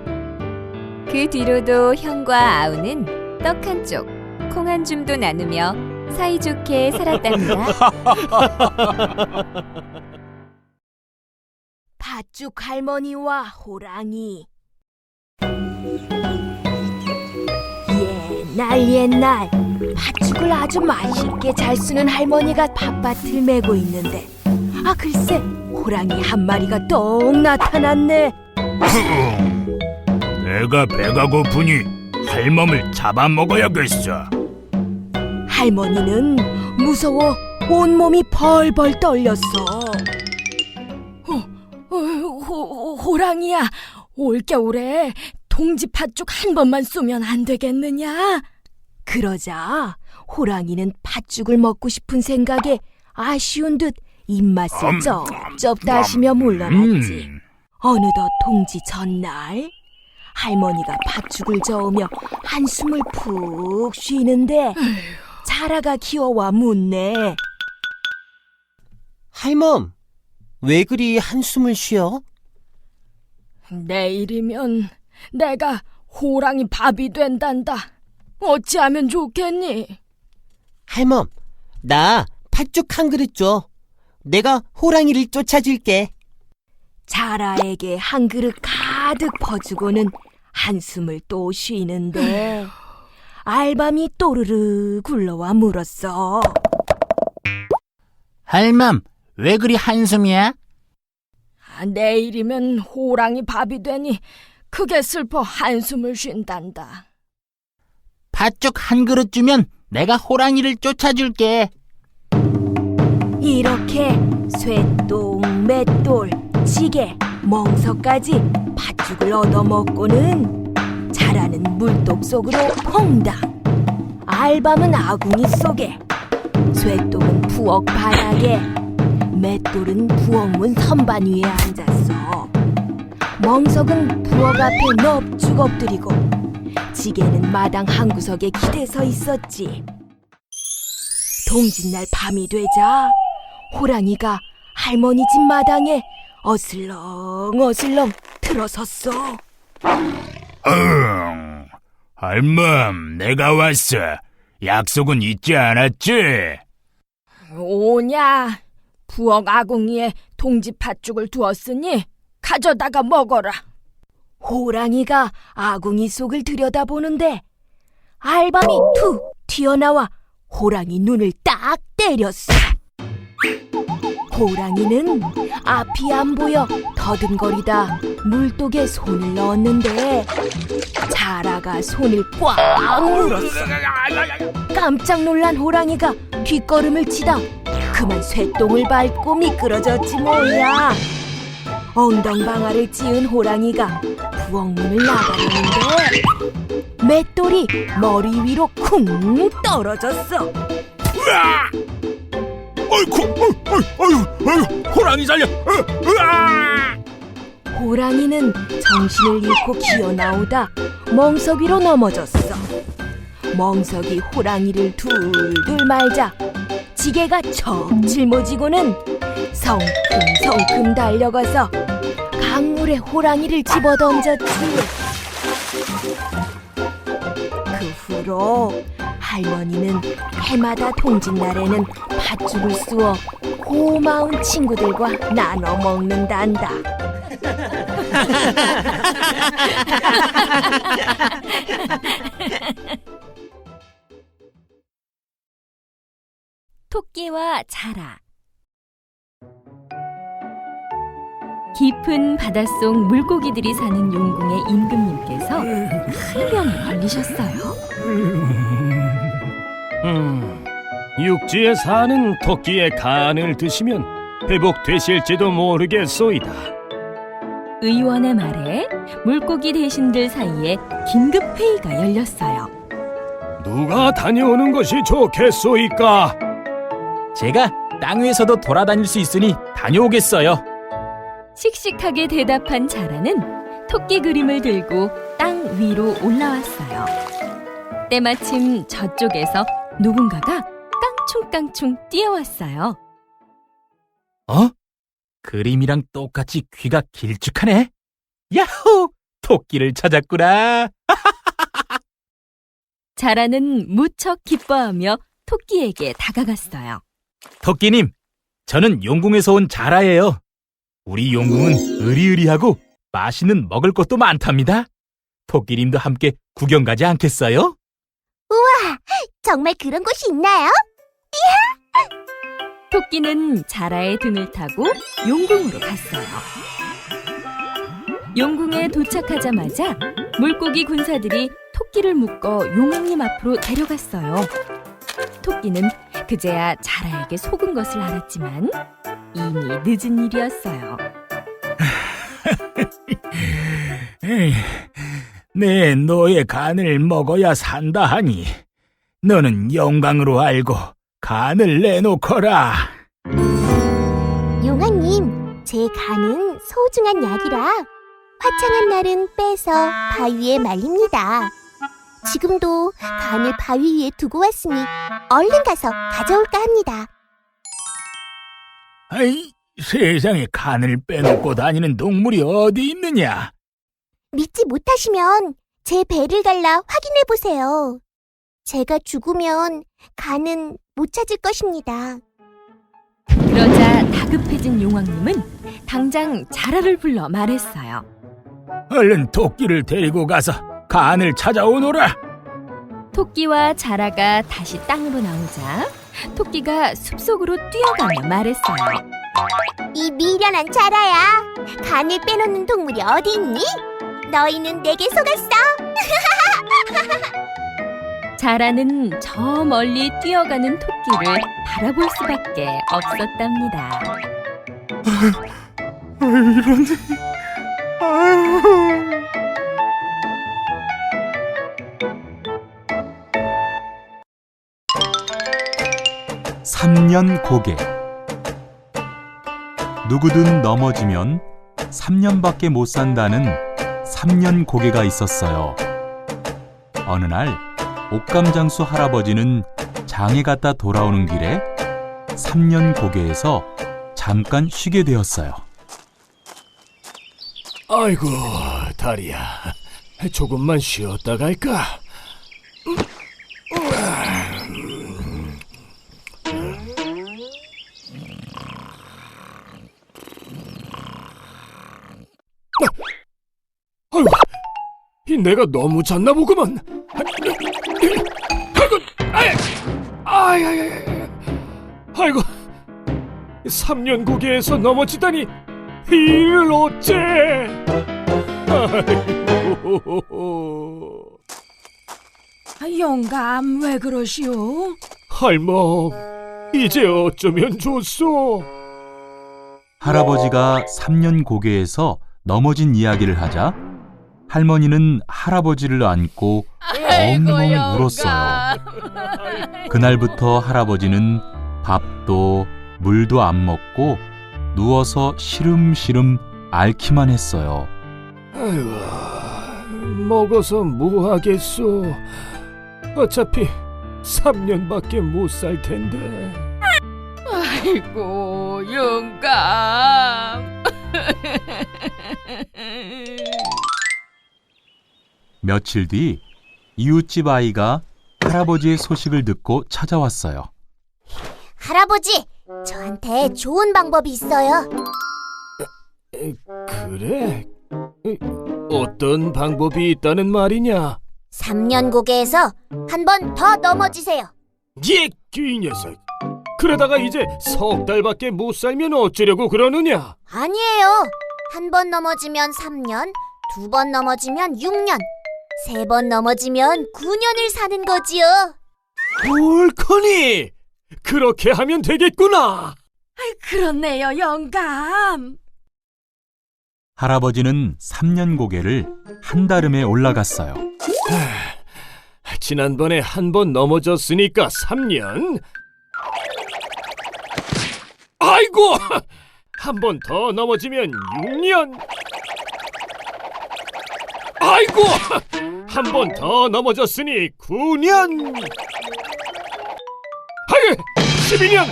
그 뒤로도 형과 아우는 떡 한 쪽, 콩 한 줌도 나누며 사이좋게 살았답니다. 팥죽 할머니와 호랑이. 옛날 팥죽을 아주 맛있게 잘 쓰는 할머니가 밭밭을 메고 있는데, 아 글쎄 호랑이 한 마리가 똥 나타났네. 내가 배가 고프니 할멈을 잡아먹어야겠어. 할머니는 무서워 온몸이 벌벌 떨렸어. 호랑이야, 올겨울에 동지 팥죽 한 번만 쏘면 안 되겠느냐? 그러자 호랑이는 팥죽을 먹고 싶은 생각에 아쉬운 듯 입맛을 쩝쩝 다시며 물러났지. 어느덧 동지 전날, 할머니가 팥죽을 저으며 한숨을 푹 쉬는데 자라가 기어와 묻네. 할멈, 왜 그리 한숨을 쉬어? 내일이면 내가 호랑이 밥이 된단다. 어찌하면 좋겠니? 할멈, 나 팥죽 한 그릇 줘. 내가 호랑이를 쫓아줄게. 자라에게 한 그릇 가득 퍼주고는 한숨을 또 쉬는데 알밤이 또르르 굴러와 물었어. 할멈, 왜 그리 한숨이야? 내일이면 호랑이 밥이 되니 크게 슬퍼 한숨을 쉰단다. 팥죽 한 그릇 주면 내가 호랑이를 쫓아줄게. 이렇게 쇠똥, 맷돌, 지게, 멍석까지 팥죽을 얻어먹고는 자라는 물독 속으로 퐁당, 알밤은 아궁이 속에, 쇠똥은 부엌 바닥에, 맷돌은 부엌문 선반 위에 앉았어. 멍석은 부엌 앞에 넙죽 엎드리고 지게는 마당 한구석에 기대서 있었지. 동짓날 밤이 되자 호랑이가 할머니 집 마당에 어슬렁어슬렁 들어섰어. 할멈, 내가 왔어. 약속은 잊지 않았지? 오냐, 부엌 아궁이에 동지 팥죽을 두었으니 가져다가 먹어라. 호랑이가 아궁이 속을 들여다보는데 알밤이 툭 튀어나와 호랑이 눈을 딱 때렸어. 호랑이는 앞이 안 보여 더듬거리다 물독에 손을 넣었는데 자라가 손을 꽉 물었어. 깜짝 놀란 호랑이가 뒷걸음을 치다 그만 쇠똥을 밟고 미끄러졌지 뭐야. 엉덩방아를 찧은 호랑이가 부엌문을 나가려는데 맷돌이 머리 위로 쿵 떨어졌어. 호랑이 살려! 호랑이는 정신을 잃고 기어나오다 멍석 위로 넘어졌어. 멍석이 호랑이를 둘둘 말자 지게가 척 짊어지고는 성큼성큼 달려가서 강물에 호랑이를 집어던졌지. 그 후로 할머니는 해마다 동짓날에는 팥죽을 쑤어 고마운 친구들과 나눠 먹는단다. 토끼와 자라. 깊은 바닷속 물고기들이 사는 용궁의 임금님께서 큰 병에 걸리셨어요. 육지에 사는 토끼의 간을 드시면 회복되실지도 모르겠소이다. 의원의 말에 물고기 대신들 사이에 긴급 회의가 열렸어요. 누가 다녀오는 것이 좋겠소이까? 제가 땅 위에서도 돌아다닐 수 있으니 다녀오겠어요. 씩씩하게 대답한 자라는 토끼 그림을 들고 땅 위로 올라왔어요. 때마침 저쪽에서 누군가가 깡충깡충 뛰어왔어요. 그림이랑 똑같이 귀가 길쭉하네. 야호! 토끼를 찾았구나. 자라는 무척 기뻐하며 토끼에게 다가갔어요. 토끼님, 저는 용궁에서 온 자라예요. 우리 용궁은 으리으리하고 맛있는 먹을 것도 많답니다. 토끼님도 함께 구경 가지 않겠어요? 우와, 정말 그런 곳이 있나요? 토끼는 자라의 등을 타고 용궁으로 갔어요. 용궁에 도착하자마자 물고기 군사들이 토끼를 묶어 용왕님 앞으로 데려갔어요. 토끼는 그제야 자라에게 속은 것을 알았지만 이미 늦은 일이었어요. 내 너의 간을 먹어야 산다 하니 너는 영광으로 알고 간을 내놓거라. 용왕님, 제 간은 소중한 약이라 화창한 날은 빼서 바위에 말립니다. 지금도 간을 바위 위에 두고 왔으니 얼른 가서 가져올까 합니다. 아이, 세상에 간을 빼놓고 다니는 동물이 어디 있느냐? 믿지 못하시면 제 배를 갈라 확인해 보세요. 제가 죽으면 간은 못 찾을 것입니다. 그러자 다급해진 용왕님은 당장 자라를 불러 말했어요. 얼른 토끼를 데리고 가서 간을 찾아오너라. 토끼와 자라가 다시 땅으로 나오자 토끼가 숲속으로 뛰어가며 말했어요. 이 미련한 자라야, 간을 빼놓는 동물이 어디 있니? 너희는 내게 속았어. 자라는 저 멀리 뛰어가는 토끼를 바라볼 수밖에 없었답니다. 이런... 아유... 3년 고개. 누구든 넘어지면 3년밖에 못 산다는 3년 고개가 있었어요. 어느 날 옥감장수 할아버지는 장에 갔다 돌아오는 길에 3년 고개에서 잠깐 쉬게 되었어요. 아이고, 다리야. 조금만 쉬었다 갈까? 아이고, 내가 너무 잤나 보구만. 아이고, 3년 고개에서 넘어지다니 이를 어째? 아이고. 영감, 왜 그러시오? 할멈, 이제 어쩌면 좋소? 할아버지가 3년 고개에서 넘어진 이야기를 하자 할머니는 할아버지를 안고 엉엉 울었어요. 그날부터 할아버지는 밥도 물도 안 먹고 누워서 시름시름 앓기만 했어요. 아이고, 먹어서 뭐 하겠소? 어차피 3년밖에 못 살 텐데. 아이고, 영감. 며칠 뒤 이웃집 아이가 할아버지의 소식을 듣고 찾아왔어요. 할아버지, 저한테 좋은 방법이 있어요. 그래? 어떤 방법이 있다는 말이냐? 3년 고개에서 한 번 더 넘어지세요. 예, 이 녀석. 그러다가 이제 석 달밖에 못 살면 어쩌려고 그러느냐? 아니에요. 한 번 넘어지면 3년, 2번 넘어지면 6년, 3번 넘어지면 9년을 사는 거지요. 옳거니! 그렇게 하면 되겠구나. 그렇네요, 영감. 할아버지는 3년 고개를 한달음에 올라갔어요. 지난번에 한 번 넘어졌으니까 3년. 아이고! 한 번 더 넘어지면 6년. 아이고! 한 번 더 넘어졌으니 9년. 12년,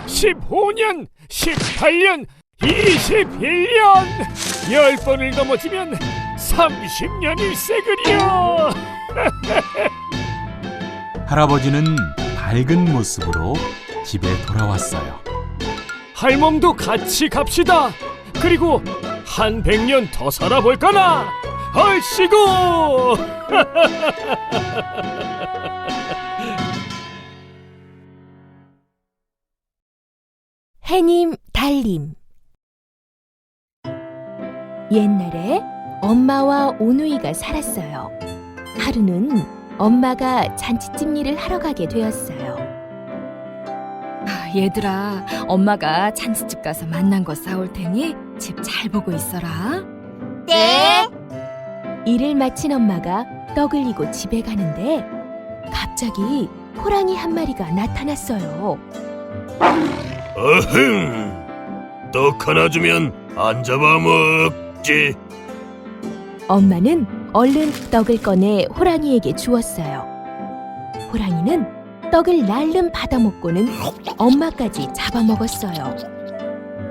15년, 18년, 21년. 10번을 넘어지면 30년일세그려. 할아버지는 밝은 모습으로 집에 돌아왔어요. 할멈도 같이 갑시다. 그리고 한 100년 더 살아볼까나. 얼씨구. 해님 달님. 옛날에 엄마와 오누이가 살았어요. 하루는 엄마가 잔치집 일을 하러 가게 되었어요. 얘들아, 엄마가 잔치집 가서 만난 거 싸올 테니 집 잘 보고 있어라. 네. 일을 마친 엄마가 떡을 이고 집에 가는데 갑자기 호랑이 한 마리가 나타났어요. 어흥, 떡 하나 주면 안 잡아먹지. 엄마는 얼른 떡을 꺼내 호랑이에게 주었어요. 호랑이는 떡을 날름 받아먹고는 엄마까지 잡아먹었어요.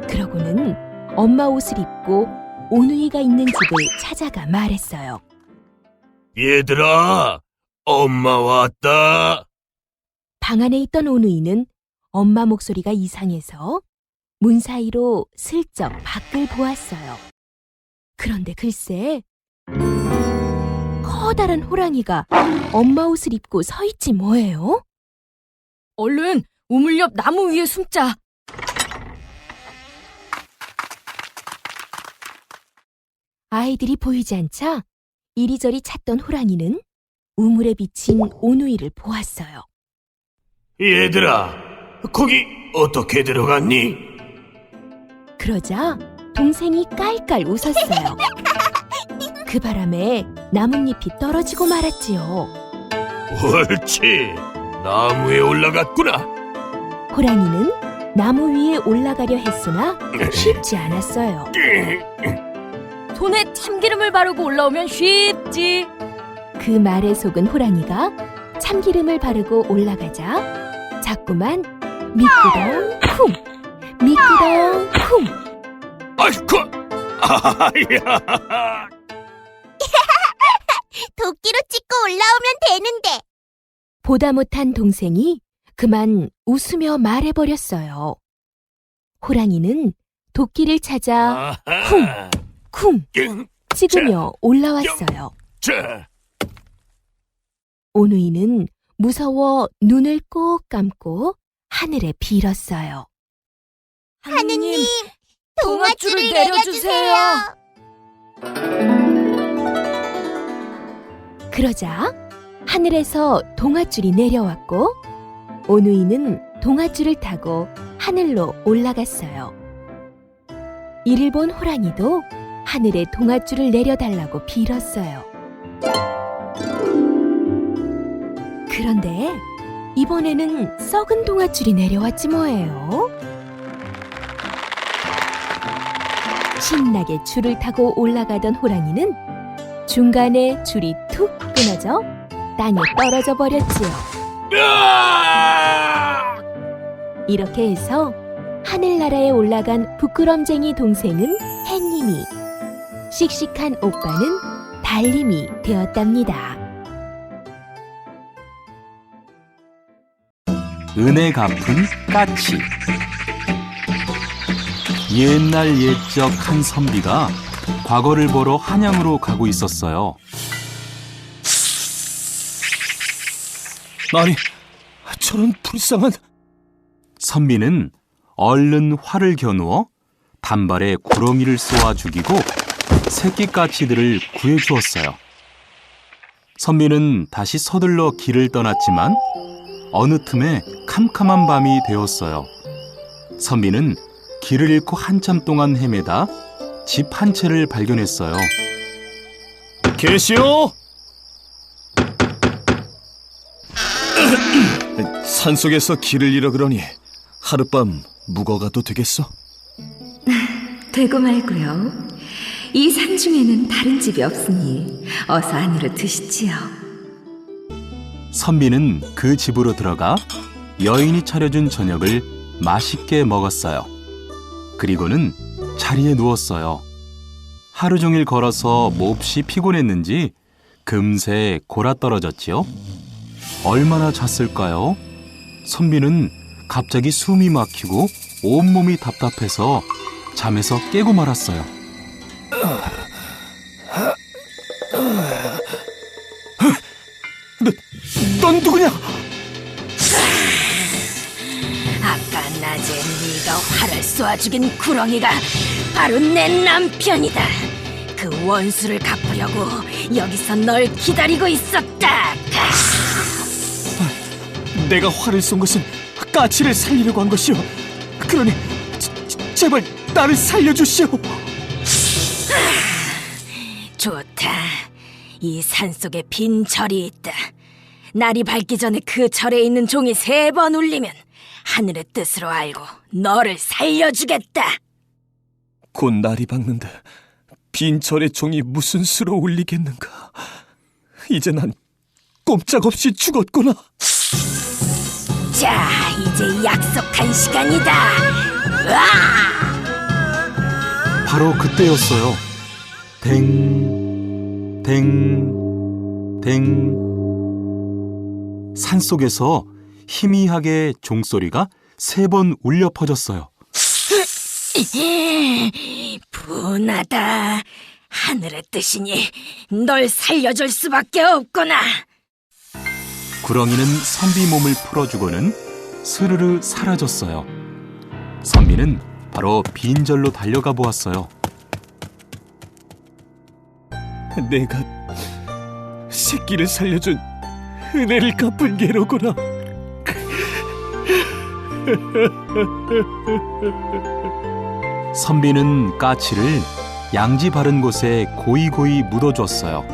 그러고는 엄마 옷을 입고 오누이가 있는 집을 찾아가 말했어요. 얘들아, 엄마 왔다. 방 안에 있던 오누이는 엄마 목소리가 이상해서 문 사이로 슬쩍 밖을 보았어요. 그런데 글쎄, 커다란 호랑이가 엄마 옷을 입고 서 있지 뭐예요? 얼른 우물 옆 나무 위에 숨자. 아이들이 보이지 않자 이리저리 찾던 호랑이는 우물에 비친 오누이를 보았어요. 얘들아, 거기 어떻게 들어갔니? 그러자 동생이 깔깔 웃었어요. 그 바람에 나뭇잎이 떨어지고 말았지요. 옳지, 나무에 올라갔구나. 호랑이는 나무 위에 올라가려 했으나 쉽지 않았어요. 손에 참기름을 바르고 올라오면 쉽지. 그 말에 속은 호랑이가 참기름을 바르고 올라가자 자꾸만 미끄덩 쿵, 미끄덩 쿵. 아이쿠, 아야. 도끼로 찍고 올라오면 되는데. 보다 못한 동생이 그만 웃으며 말해버렸어요. 호랑이는 도끼를 찾아 쿵, 쿵 찍으며 올라왔어요. 오누이는 무서워 눈을 꼭 감고 하늘에 빌었어요. 하느님, 동아줄을 내려주세요. 그러자 하늘에서 동아줄이 내려왔고 오누이는 동아줄을 타고 하늘로 올라갔어요. 이를 본 호랑이도 하늘에 동아줄을 내려달라고 빌었어요. 그런데 이번에는 썩은 동아줄이 내려왔지 뭐예요. 신나게 줄을 타고 올라가던 호랑이는 중간에 줄이 툭 끊어져 땅에 떨어져 버렸지요. 이렇게 해서 하늘나라에 올라간 부끄럼쟁이 동생은 햇님이, 씩씩한 오빠는 달님이 되었답니다. 은혜 갚은 까치. 옛날 옛적 한 선비가 과거를 보러 한양으로 가고 있었어요. 아니, 저런 불쌍한... 선비는 얼른 활을 겨누어 단발에 구렁이를 쏘아 죽이고 새끼 까치들을 구해주었어요. 선비는 다시 서둘러 길을 떠났지만 어느 틈에 캄캄한 밤이 되었어요. 선비는 길을 잃고 한참 동안 헤매다 집 한 채를 발견했어요. 계시오? 산속에서 길을 잃어 그러니 하룻밤 묵어가도 되겠어? 되고 말고요. 이 산중에는 다른 집이 없으니 어서 안으로 드시지요. 선비는 그 집으로 들어가 여인이 차려준 저녁을 맛있게 먹었어요. 그리고는 자리에 누웠어요. 하루 종일 걸어서 몹시 피곤했는지 금세 골아떨어졌지요. 얼마나 잤을까요? 선비는 갑자기 숨이 막히고 온몸이 답답해서 잠에서 깨고 말았어요. 넌 누구냐? 아까 낮에 네가 활을 쏘아 죽인 구렁이가 바로 내 남편이다. 그 원수를 갚으려고 여기서 널 기다리고 있었다. 내가 활을 쏜 것은 까치를 살리려고 한 것이오. 그러니 제발 나를 살려주시오. 좋다. 이 산속에 빈 절이 있다. 날이 밝기 전에 그 절에 있는 종이 3번 울리면 하늘의 뜻으로 알고 너를 살려주겠다. 곧 날이 밝는데 빈 절의 종이 무슨 수로 울리겠는가. 이제 난 꼼짝없이 죽었구나. 자, 이제 약속한 시간이다. 으아! 바로 그때였어요. 댕, 댕, 댕. 산속에서 희미하게 종소리가 3번 울려 퍼졌어요. 분하다. 하늘의 뜻이니 널 살려줄 수밖에 없구나. 구렁이는 선비 몸을 풀어주고는 스르르 사라졌어요. 선비는 바로 빈절로 달려가 보았어요. 내가 새끼를 살려준 은혜를 갚은 게로구나. 선비는 까치를 양지 바른 곳에 고이고이 묻어줬어요.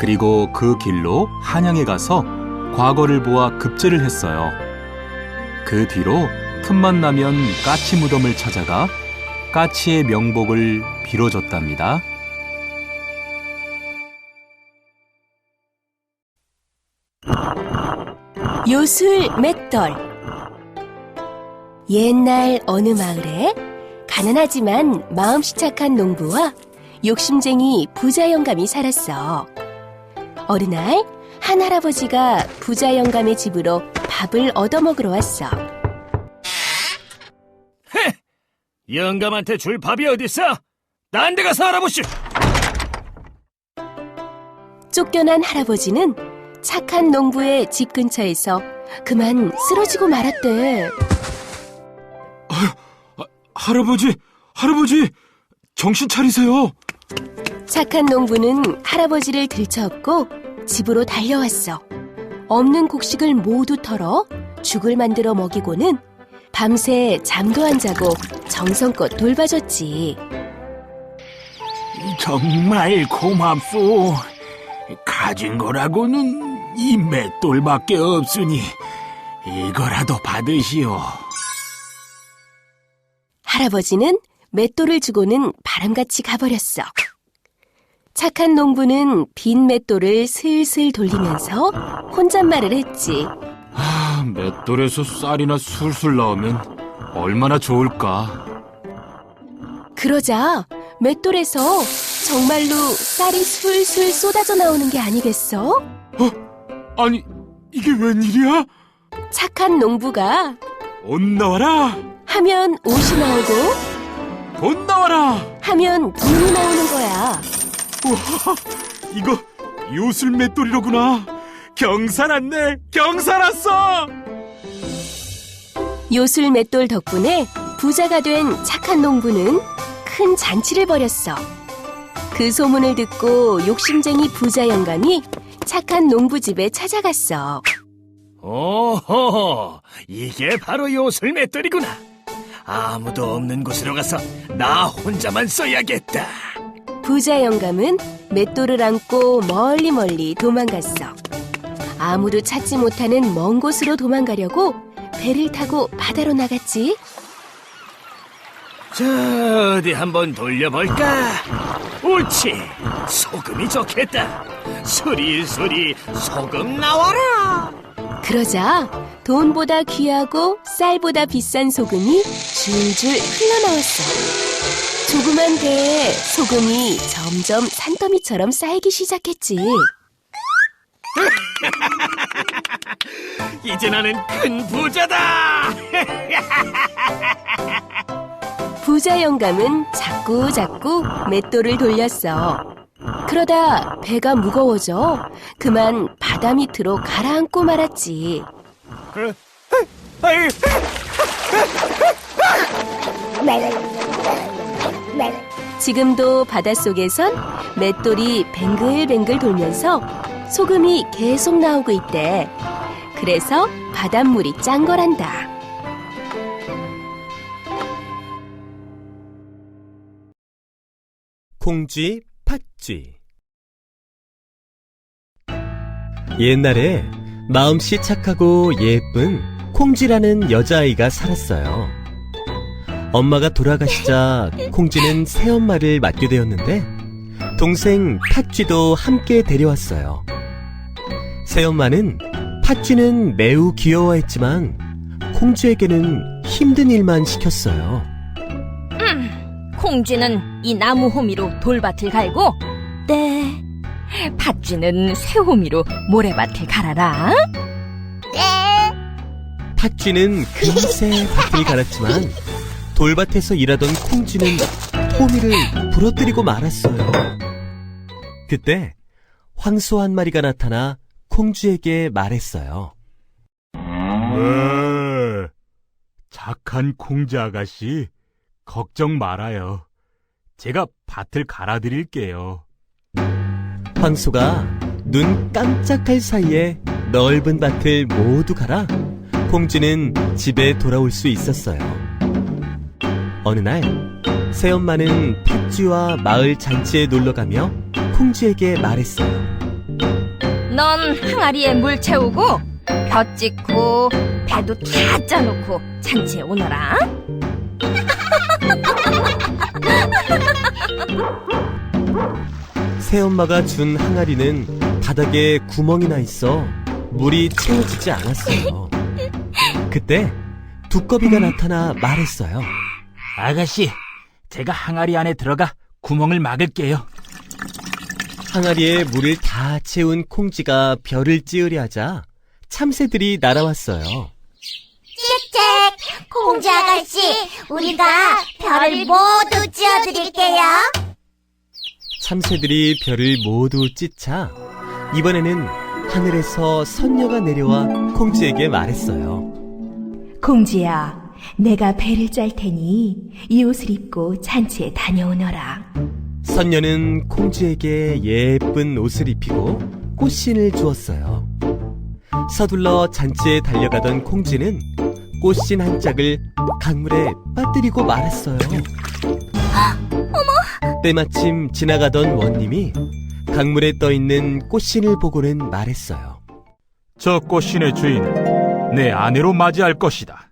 그리고 그 길로 한양에 가서 과거를 보아 급제를 했어요. 그 뒤로 틈만 나면 까치 무덤을 찾아가 까치의 명복을 빌어줬답니다. 요술 맷돌. 옛날 어느 마을에 가난하지만 마음씨 착한 농부와 욕심쟁이 부자 영감이 살았어. 어느 날 한 할아버지가 부자 영감의 집으로 밥을 얻어먹으러 왔어. 영감한테 줄 밥이 어딨어? 딴 데 가서 알아보시. 쫓겨난 할아버지는 착한 농부의 집 근처에서 그만 쓰러지고 말았대. 할아버지, 정신 차리세요. 착한 농부는 할아버지를 들쳐업고 집으로 달려왔어. 없는 곡식을 모두 털어 죽을 만들어 먹이고는 밤새 잠도 안 자고 정성껏 돌봐줬지. 정말 고맙소. 가진 거라고는 이 맷돌밖에 없으니 이거라도 받으시오. 할아버지는 맷돌을 주고는 바람같이 가버렸어. 착한 농부는 빈 맷돌을 슬슬 돌리면서 혼잣말을 했지. 맷돌에서 쌀이나 술술 나오면 얼마나 좋을까. 그러자 맷돌에서 정말로 쌀이 술술 쏟아져 나오는 게 아니겠어? 아니, 이게 웬일이야? 착한 농부가 옷 나와라 하면 옷이 나오고 돈 나와라 하면 돈이 나오는 거야. 우와, 이거 요술 맷돌이로구나. 경사 났네, 경사 났어. 요술 맷돌 덕분에 부자가 된 착한 농부는 큰 잔치를 벌였어. 그 소문을 듣고 욕심쟁이 부자 영감이 착한 농부 집에 찾아갔어. 오호, 이게 바로 요술 맷돌이구나. 아무도 없는 곳으로 가서 나 혼자만 써야겠다. 부자 영감은 맷돌을 안고 멀리 도망갔어. 아무도 찾지 못하는 먼 곳으로 도망가려고 배를 타고 바다로 나갔지. 자, 어디 한번 돌려볼까? 옳지, 소금이 좋겠다. 수리수리 소금 나와라. 그러자 돈보다 귀하고 쌀보다 비싼 소금이 줄줄 흘러나왔어. 조그만 배에 소금이 점점 산더미처럼 쌓이기 시작했지. 이제 나는 큰 부자다. 부자 영감은 자꾸 맷돌을 돌렸어. 그러다 배가 무거워져 그만 바다 밑으로 가라앉고 말았지. 지금도 바닷속에선 맷돌이 뱅글뱅글 돌면서 소금이 계속 나오고 있대. 그래서 바닷물이 짠 거란다. 콩쥐, 팥쥐. 옛날에 마음씨 착하고 예쁜 콩쥐라는 여자아이가 살았어요. 엄마가 돌아가시자 콩쥐는 새엄마를 맡게 되었는데 동생 팥쥐도 함께 데려왔어요. 새엄마는 팥쥐는 매우 귀여워했지만 콩쥐에게는 힘든 일만 시켰어요. 콩쥐는 이 나무 호미로 돌밭을 갈고, 네. 팥쥐는 쇠호미로 모래밭에 갈아라. 팥쥐는 금세 밭을 갈았지만 돌밭에서 일하던 콩쥐는 호미를 부러뜨리고 말았어요. 그때 황소 한 마리가 나타나 콩쥐에게 말했어요. 착한 콩쥐 아가씨, 걱정 말아요. 제가 밭을 갈아드릴게요. 황소가 눈 깜짝할 사이에 넓은 밭을 모두 갈아 콩쥐는 집에 돌아올 수 있었어요. 어느 날 새엄마는 팥쥐와 마을 잔치에 놀러가며 콩쥐에게 말했어요. 넌 항아리에 물 채우고 벼 찍고 배도 다 짜놓고 잔치에 오너라. 새엄마가 준 항아리는 바닥에 구멍이 나 있어 물이 채워지지 않았어요. 그때 두꺼비가 나타나 말했어요. 아가씨, 제가 항아리 안에 들어가 구멍을 막을게요. 항아리에 물을 다 채운 콩쥐가 벼를 찌으려 하자 참새들이 날아왔어요. 짹짹! 콩쥐 아가씨, 우리가 별을 모두 찧어드릴게요. 참새들이 별을 모두 찢자 이번에는 하늘에서 선녀가 내려와 콩쥐에게 말했어요. 콩쥐야, 내가 배를 짤 테니 이 옷을 입고 잔치에 다녀오너라. 선녀는 콩쥐에게 예쁜 옷을 입히고 꽃신을 주었어요. 서둘러 잔치에 달려가던 콩쥐는 꽃신 한 짝을 강물에 빠뜨리고 말았어요. 어머! 때마침 지나가던 원님이 강물에 떠있는 꽃신을 보고는 말했어요. 저 꽃신의 주인을 내 아내로 맞이할 것이다.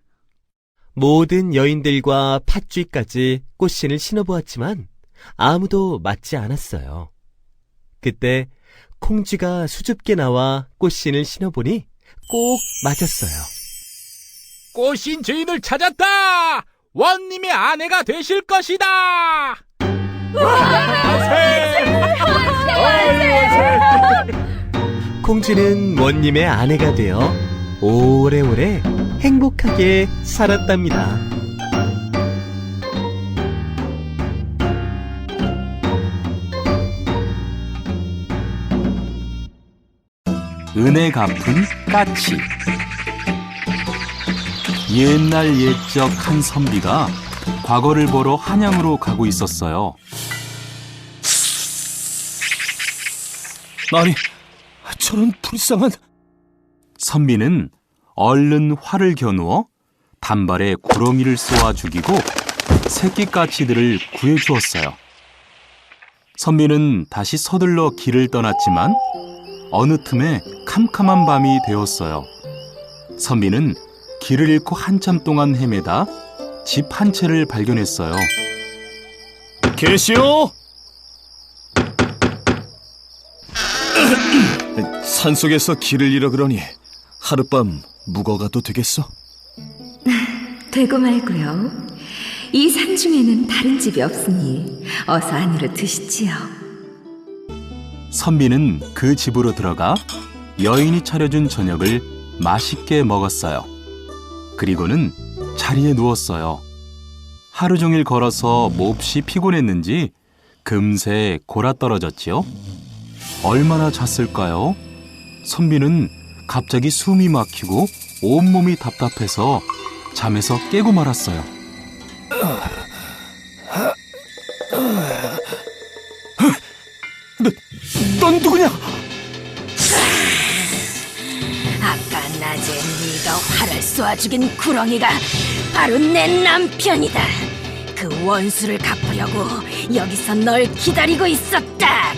모든 여인들과 팥쥐까지 꽃신을 신어보았지만 아무도 맞지 않았어요. 그때 콩쥐가 수줍게 나와 꽃신을 신어보니 꼭 맞았어요. 꽃신 주인을 찾았다! 원님의 아내가 되실 것이다! 콩쥐는 원님의 아내가 되어 오래오래 행복하게 살았답니다. 은혜 갚은 까치. 옛날 옛적 한 선비가 과거를 보러 한양으로 가고 있었어요. 아니, 저런 불쌍한... 선비는 얼른 활을 겨누어 단발에 구렁이를 쏘아 죽이고 새끼 까치들을 구해주었어요. 선비는 다시 서둘러 길을 떠났지만 어느 틈에 캄캄한 밤이 되었어요. 선비는 길을 잃고 한참 동안 헤매다 집 한 채를 발견했어요. 계시오? 산속에서 길을 잃어 그러니 하룻밤 묵어가도 되겠어? 되고 말고요. 이 산 중에는 다른 집이 없으니 어서 안으로 드시지요. 선비는 그 집으로 들어가 여인이 차려준 저녁을 맛있게 먹었어요. 그리고는 자리에 누웠어요. 하루 종일 걸어서 몹시 피곤했는지 금세 골아떨어졌지요. 얼마나 잤을까요? 선비는 갑자기 숨이 막히고 온몸이 답답해서 잠에서 깨고 말았어요. 넌 누구냐? 아까 낮에 네가 활을 쏘아 죽인 구렁이가 바로 내 남편이다. 그 원수를 갚으려고 여기서 널 기다리고 있었다.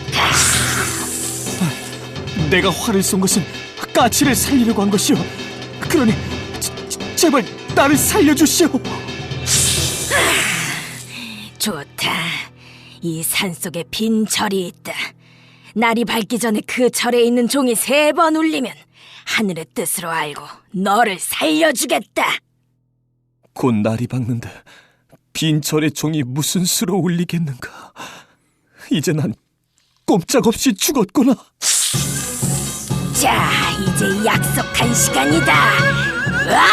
내가 활을 쏜 것은 까치를 살리려고 한 것이오. 그러니 제발 나를 살려주시오. 좋다. 이 산속에 빈 절이 있다. 날이 밝기 전에 그 절에 있는 종이 3번 울리면 하늘의 뜻으로 알고 너를 살려주겠다. 곧 날이 밝는데 빈 절의 종이 무슨 수로 울리겠는가. 이제 난 꼼짝없이 죽었구나. 자, 이제 약속한 시간이다. 으아!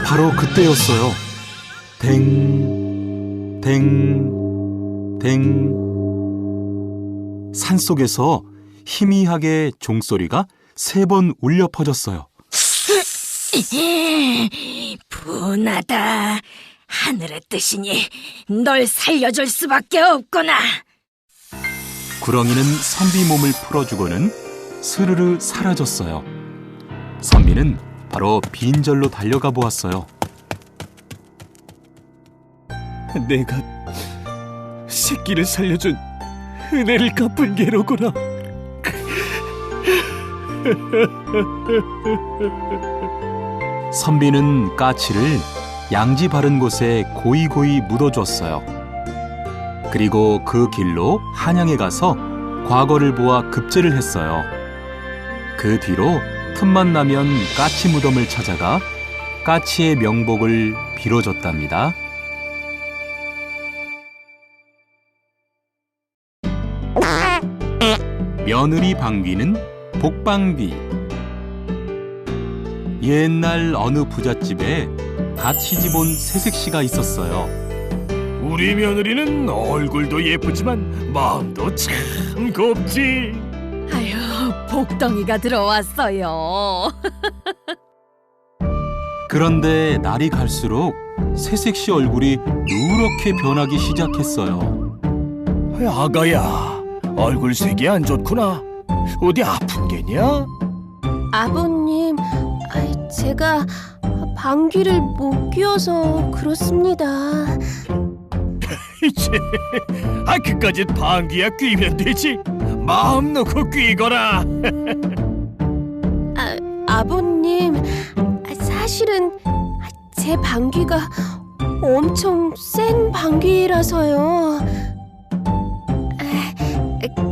바로 그때였어요. 댕, 댕, 댕. 산속에서 희미하게 종소리가 3번 울려 퍼졌어요. 분하다. 하늘의 뜻이니 널 살려줄 수밖에 없구나. 구렁이는 선비 몸을 풀어주고는 스르르 사라졌어요. 선비는 바로 빈절로 달려가 보았어요. 내가 새끼를 살려준 은혜를 갚은 게로구나. 선비는 까치를 양지 바른 곳에 고이고이 묻어줬어요. 그리고 그 길로 한양에 가서 과거를 보아 급제를 했어요. 그 뒤로 틈만 나면 까치 무덤을 찾아가 까치의 명복을 빌어줬답니다. 며느리 방귀는 복방귀. 옛날 어느 부잣집에 갓 시집온 새색시가 있었어요. 우리 며느리는 얼굴도 예쁘지만 마음도 참 곱지. 아유, 복덩이가 들어왔어요. 그런데 날이 갈수록 새색시 얼굴이 누렇게 변하기 시작했어요. 아가야, 얼굴색이 안 좋구나. 어디 아픈 게냐? 아버님, 제가 방귀를 못 뀌어서 그렇습니다. 이제 그까짓 방귀야 뀌면 되지. 마음 놓고 뀌거라. 아버님, 사실은 제 방귀가 엄청 센 방귀라서요.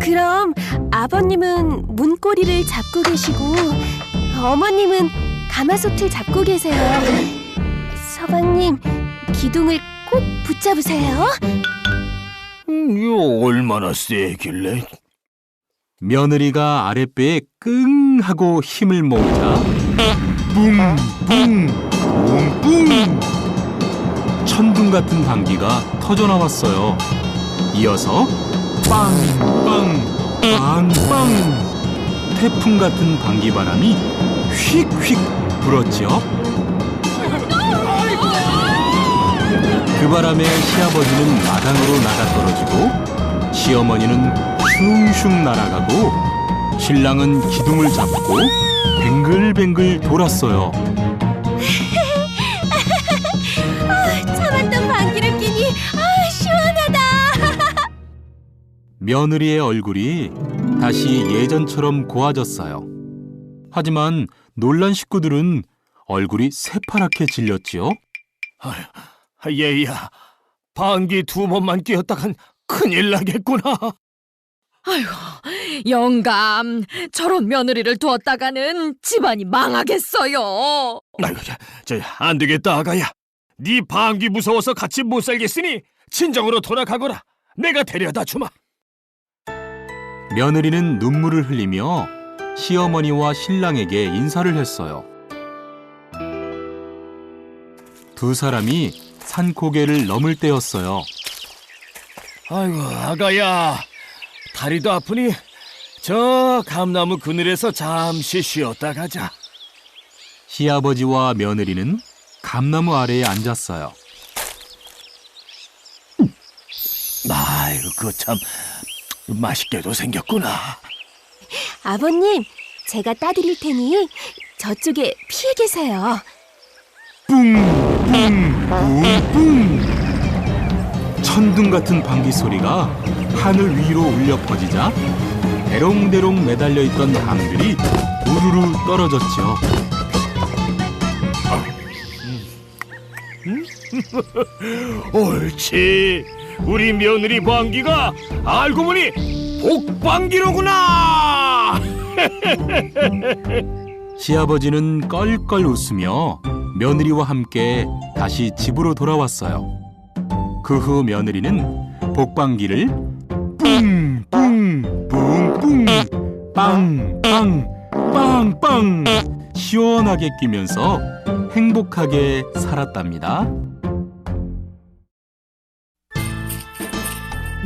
그럼 아버님은 문고리를 잡고 계시고 어머님은 가마솥을 잡고 계세요. 서방님, 기둥을 꼭 붙잡으세요. 이거 얼마나 세길래? 며느리가 아랫배에 끙 하고 힘을 모으자 뿡뿡 뿡뿡 천둥 같은 방귀가 터져나왔어요. 이어서 빵빵 빵빵 태풍 같은 방귀바람이 휙휙 불었죠. 그 바람에 시아버지는 마당으로 나가 떨어지고 시어머니는 슝슝 날아가고 신랑은 기둥을 잡고 뱅글뱅글 돌았어요. 참았던 방귀를 끼니 시원하다. 며느리의 얼굴이 다시 예전처럼 고와졌어요. 하지만 놀란 식구들은 얼굴이 새파랗게 질렸지요. 얘야, 방귀 2번만 뀌었다간 큰일 나겠구나. 아이고, 영감, 저런 며느리를 두었다가는 집안이 망하겠어요. 아이고, 안 되겠다, 아가야. 네 방귀 무서워서 같이 못 살겠으니 친정으로 돌아가거라. 내가 데려다 주마. 며느리는 눈물을 흘리며 시어머니와 신랑에게 인사를 했어요. 두 사람이 산고개를 넘을 때였어요. 아이고, 아가야, 다리도 아프니 저 감나무 그늘에서 잠시 쉬었다 가자. 시아버지와 며느리는 감나무 아래에 앉았어요. 아이고, 그거 참 맛있게도 생겼구나. 아버님, 제가 따드릴 테니 저쪽에 피해 계세요. 뿡뿡뿡뿡 천둥 같은 방귀 소리가 하늘 위로 울려 퍼지자 대롱대롱 매달려 있던 담들이 우르르 떨어졌죠. 옳지. 우리 며느리 방귀가 알고 보니 복방귀로구나. 시아버지는 껄껄 웃으며 며느리와 함께 다시 집으로 돌아왔어요. 그 후 며느리는 복방귀를 뿡뿡 뿡뿡 빵빵 빵빵 시원하게 끼면서 행복하게 살았답니다.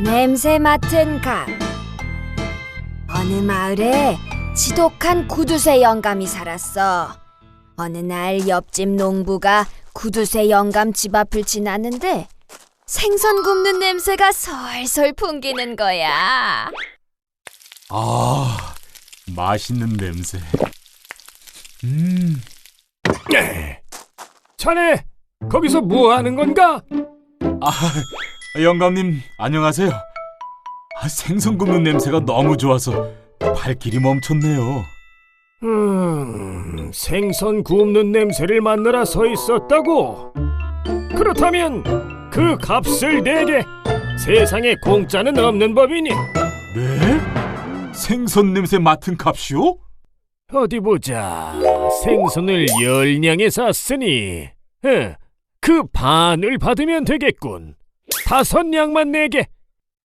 냄새 맡은 갑. 어느 마을에 지독한 구두쇠 영감이 살았어. 어느 날 옆집 농부가 구두쇠 영감 집 앞을 지났는데 생선 굽는 냄새가 솔솔 풍기는 거야. 아, 맛있는 냄새. 자네, 거기서 뭐 하는 건가? 아, 영감님 안녕하세요. 생선 굽는 냄새가 너무 좋아서 발길이 멈췄네요. 생선 굽는 냄새를 맡느라 서 있었다고? 그렇다면 그 값을 내게. 세상에 공짜는 없는 법이니. 네? 생선 냄새 맡은 값이요? 어디 보자. 생선을 10냥에 샀으니 그 반을 받으면 되겠군. 5냥만 내게.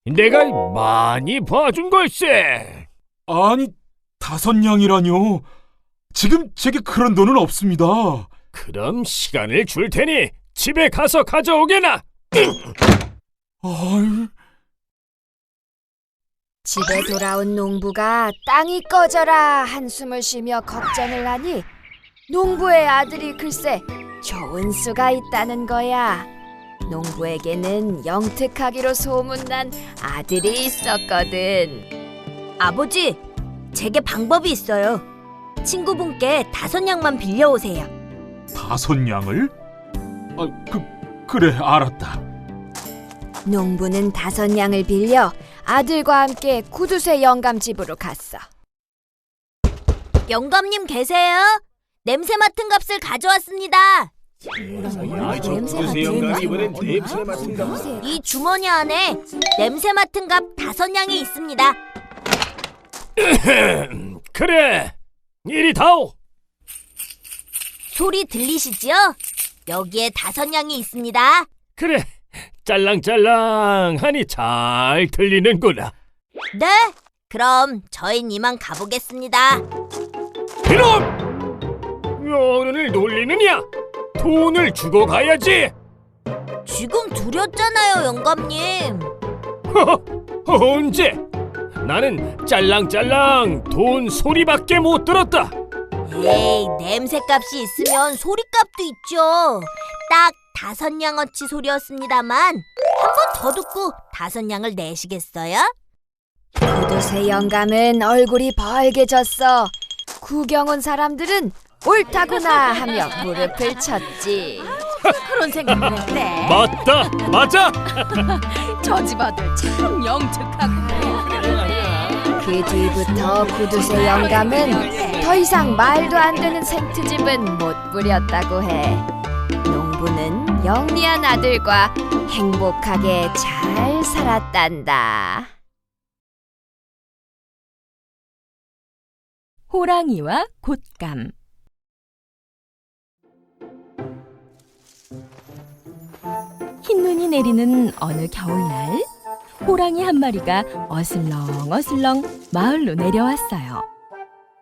내가 많이 봐준 걸세. 아니, 5냥이라뇨. 지금 제게 그런 돈은 없습니다. 그럼 시간을 줄 테니 집에 가서 가져오게나. 집에 돌아온 농부가 땅이 꺼져라 한숨을 쉬며 걱정을 하니 농부의 아들이 글쎄 좋은 수가 있다는 거야. 농부에게는 영특하기로 소문난 아들이 있었거든. 아버지, 제게 방법이 있어요. 친구분께 5냥만 빌려오세요. 5냥을? 그래, 알았다. 농부는 5냥을 빌려 아들과 함께 구두쇠 영감 집으로 갔어. 영감님 계세요? 냄새 맡은 값을 가져왔습니다. 이 주머니 안에 냄새 맡은 값 5냥이 있습니다. 그래, 이리 다오. 소리 들리시죠? 여기에 5냥이 있습니다. 그래, 짤랑짤랑하니 잘 들리는구나. 네, 그럼 저흰 이만 가보겠습니다. 이놈! 어른을 놀리느냐? 돈을 주고 가야지. 지금 드렸잖아요, 영감님. 언제? 나는 짤랑짤랑 돈 소리밖에 못 들었다. 에이, 냄새값이 있으면 소리값도 있죠. 딱 5냥어치 소리였습니다만 한 번 더 듣고 5냥을 내시겠어요? 구두쇠 영감은 얼굴이 벌개졌어. 구경 온 사람들은 옳다구나 하며 무릎을 쳤지. 그런 생각을 했네. 맞다, 맞아. 저 집 아들 참 영특하고. 그 뒤부터 구두쇠 영감은 더 이상 말도 안 되는 생트집은 못 부렸다고 해. 농부는 영리한 아들과 행복하게 잘 살았단다. 호랑이와 곶감. 흰눈이 내리는 어느 겨울날, 호랑이 한 마리가 어슬렁어슬렁 마을로 내려왔어요.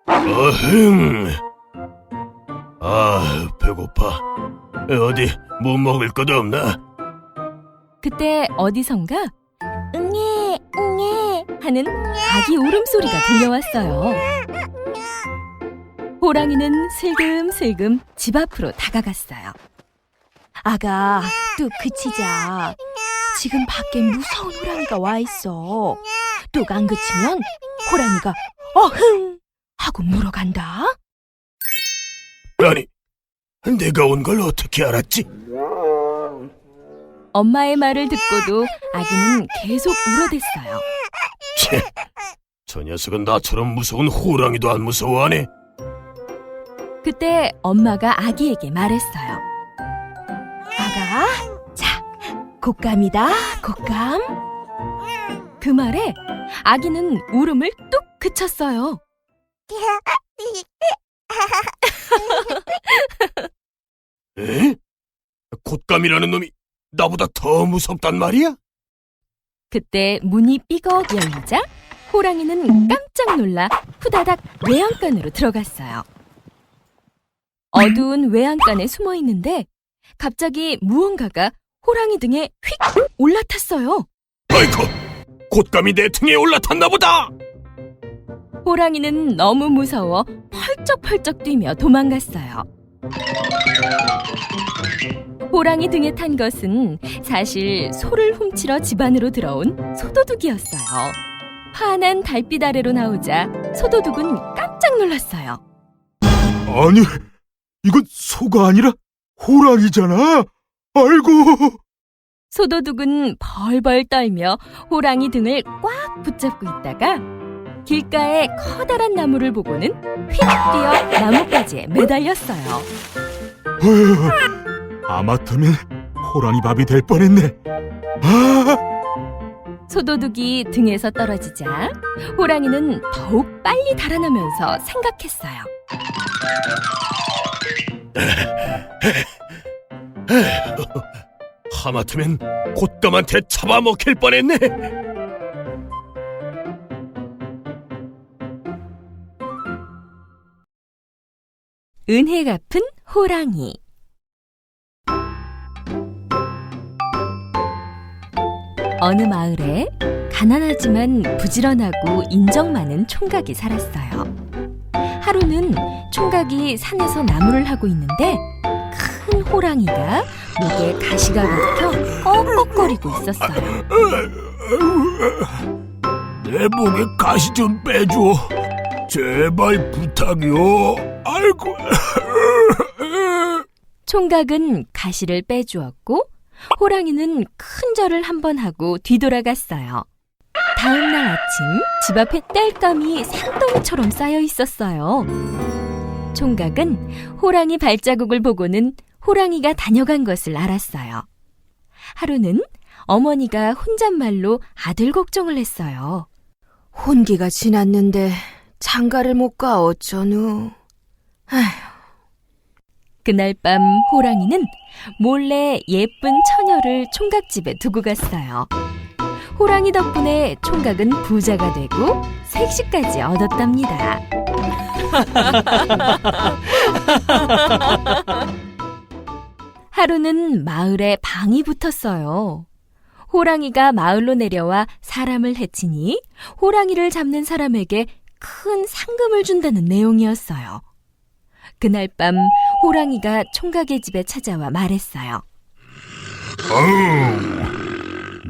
어흥. 배고파. 어디 뭐 먹을 것 없나? 그때 어디선가 응애 응애 하는 아기 울음소리가 들려왔어요. 호랑이는 슬금슬금 집 앞으로 다가갔어요. 아가, 뚝 그치자. 지금 밖에 무서운 호랑이가 와 있어. 뚝 안 그치면 호랑이가 어흥 하고 물어간다. 아니, 내가 온 걸 어떻게 알았지? 엄마의 말을 듣고도 아기는 계속 울어댔어요. 저 녀석은 나처럼 무서운 호랑이도 안 무서워하네. 그때 엄마가 아기에게 말했어요. 아가, 자, 곶감이다, 곶감. 그 말에 아기는 울음을 뚝 그쳤어요. 에? 곶감이라는 놈이 나보다 더 무섭단 말이야? 그때 문이 삐걱 열리자 호랑이는 깜짝 놀라 후다닥 외양간으로 들어갔어요. 어두운 외양간에 숨어 있는데 갑자기 무언가가 호랑이 등에 휙 올라탔어요. 아이고, 곶감이 내 등에 올라탔나 보다. 호랑이는 너무 무서워 펄쩍펄쩍 뛰며 도망갔어요. 호랑이 등에 탄 것은 사실 소를 훔치러 집 안으로 들어온 소도둑이었어요. 환한 달빛 아래로 나오자 소도둑은 깜짝 놀랐어요. 아니, 이건 소가 아니라 호랑이잖아. 아이고. 소도둑은 벌벌 떨며 호랑이 등을 꽉 붙잡고 있다가 길가에 커다란 나무를 보고는 휙 뛰어 나뭇가지에 매달렸어요. 아마터면 호랑이 밥이 될 뻔했네. 아! 소도둑이 등에서 떨어지자 호랑이는 더욱 빨리 달아나면서 생각했어요. 하마터면 곶감한테 잡아먹힐 뻔했네. 은혜 갚은 호랑이. 어느 마을에 가난하지만 부지런하고 인정 많은 총각이 살았어요. 하루는 총각이 산에서 나무를 하고 있는데 큰 호랑이가 목에 가시가 박혀 꺽꺽거리고 있었어요. 내 목에 가시 좀 빼줘. 제발 부탁이요. 아이고. 총각은 가시를 빼주었고 호랑이는 큰 절을 한번 하고 뒤돌아갔어요. 다음 날 아침 집 앞에 땔감이 산더미처럼 쌓여 있었어요. 총각은 호랑이 발자국을 보고는 호랑이가 다녀간 것을 알았어요. 하루는 어머니가 혼잣말로 아들 걱정을 했어요. 혼기가 지났는데 장가를 못 가 어쩌누. 아휴. 그날 밤 호랑이는 몰래 예쁜 처녀를 총각집에 두고 갔어요. 호랑이 덕분에 총각은 부자가 되고 색시까지 얻었답니다. 하루는 마을에 방이 붙었어요. 호랑이가 마을로 내려와 사람을 해치니 호랑이를 잡는 사람에게 큰 상금을 준다는 내용이었어요. 그날 밤 호랑이가 총각의 집에 찾아와 말했어요.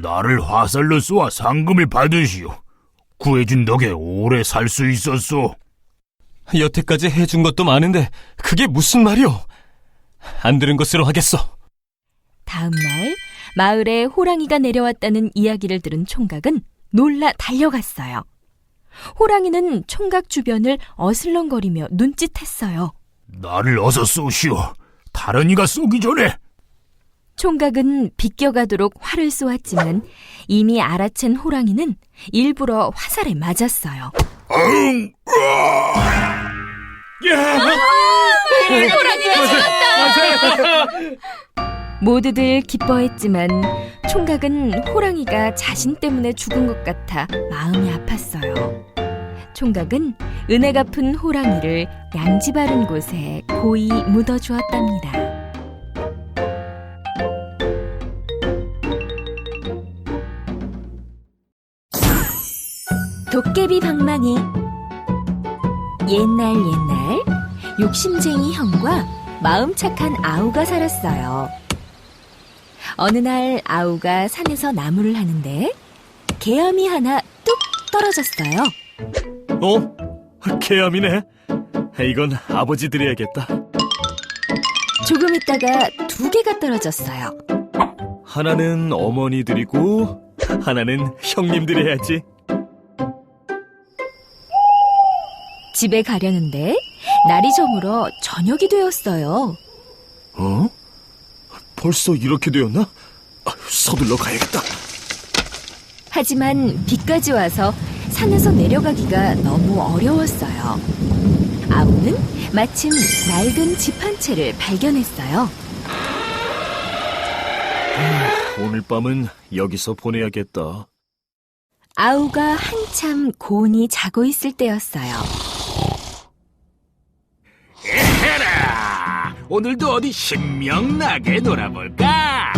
나를 화살로 쏘아 상금을 받으시오. 구해준 덕에 오래 살 수 있었소. 여태까지 해준 것도 많은데 그게 무슨 말이오? 안 들은 것으로 하겠소. 다음 날 마을에 호랑이가 내려왔다는 이야기를 들은 총각은 놀라 달려갔어요. 호랑이는 총각 주변을 어슬렁거리며 눈짓했어요. 나를 어서 쏘시오. 다른 이가 쏘기 전에. 총각은 비껴가도록 활을 쏘았지만 이미 알아챈 호랑이는 일부러 화살에 맞았어요. 호랑이가 잡았다! 모두들 기뻐했지만 총각은 호랑이가 자신 때문에 죽은 것 같아 마음이 아팠어요. 총각은 은혜 갚은 호랑이를 양지 바른 곳에 고이 묻어주었답니다. 도깨비 방망이. 옛날 욕심쟁이 형과 마음 착한 아우가 살았어요. 어느 날 아우가 산에서 나무를 하는데 개암이 하나 뚝 떨어졌어요. 개암이네. 이건 아버지 드려야겠다. 조금 있다가 2개가 떨어졌어요. 하나는 어머니 드리고 하나는 형님 드려야지. 집에 가려는데 날이 저물어 저녁이 되었어요. 벌써 이렇게 되었나? 서둘러 가야겠다. 하지만 비까지 와서 산에서 내려가기가 너무 어려웠어요. 아우는 마침 낡은 집 한 채를 발견했어요. 오늘 밤은 여기서 보내야겠다. 아우가 한참 곤히 자고 있을 때였어요. 에헤라! 오늘도 어디 신명나게 놀아볼까?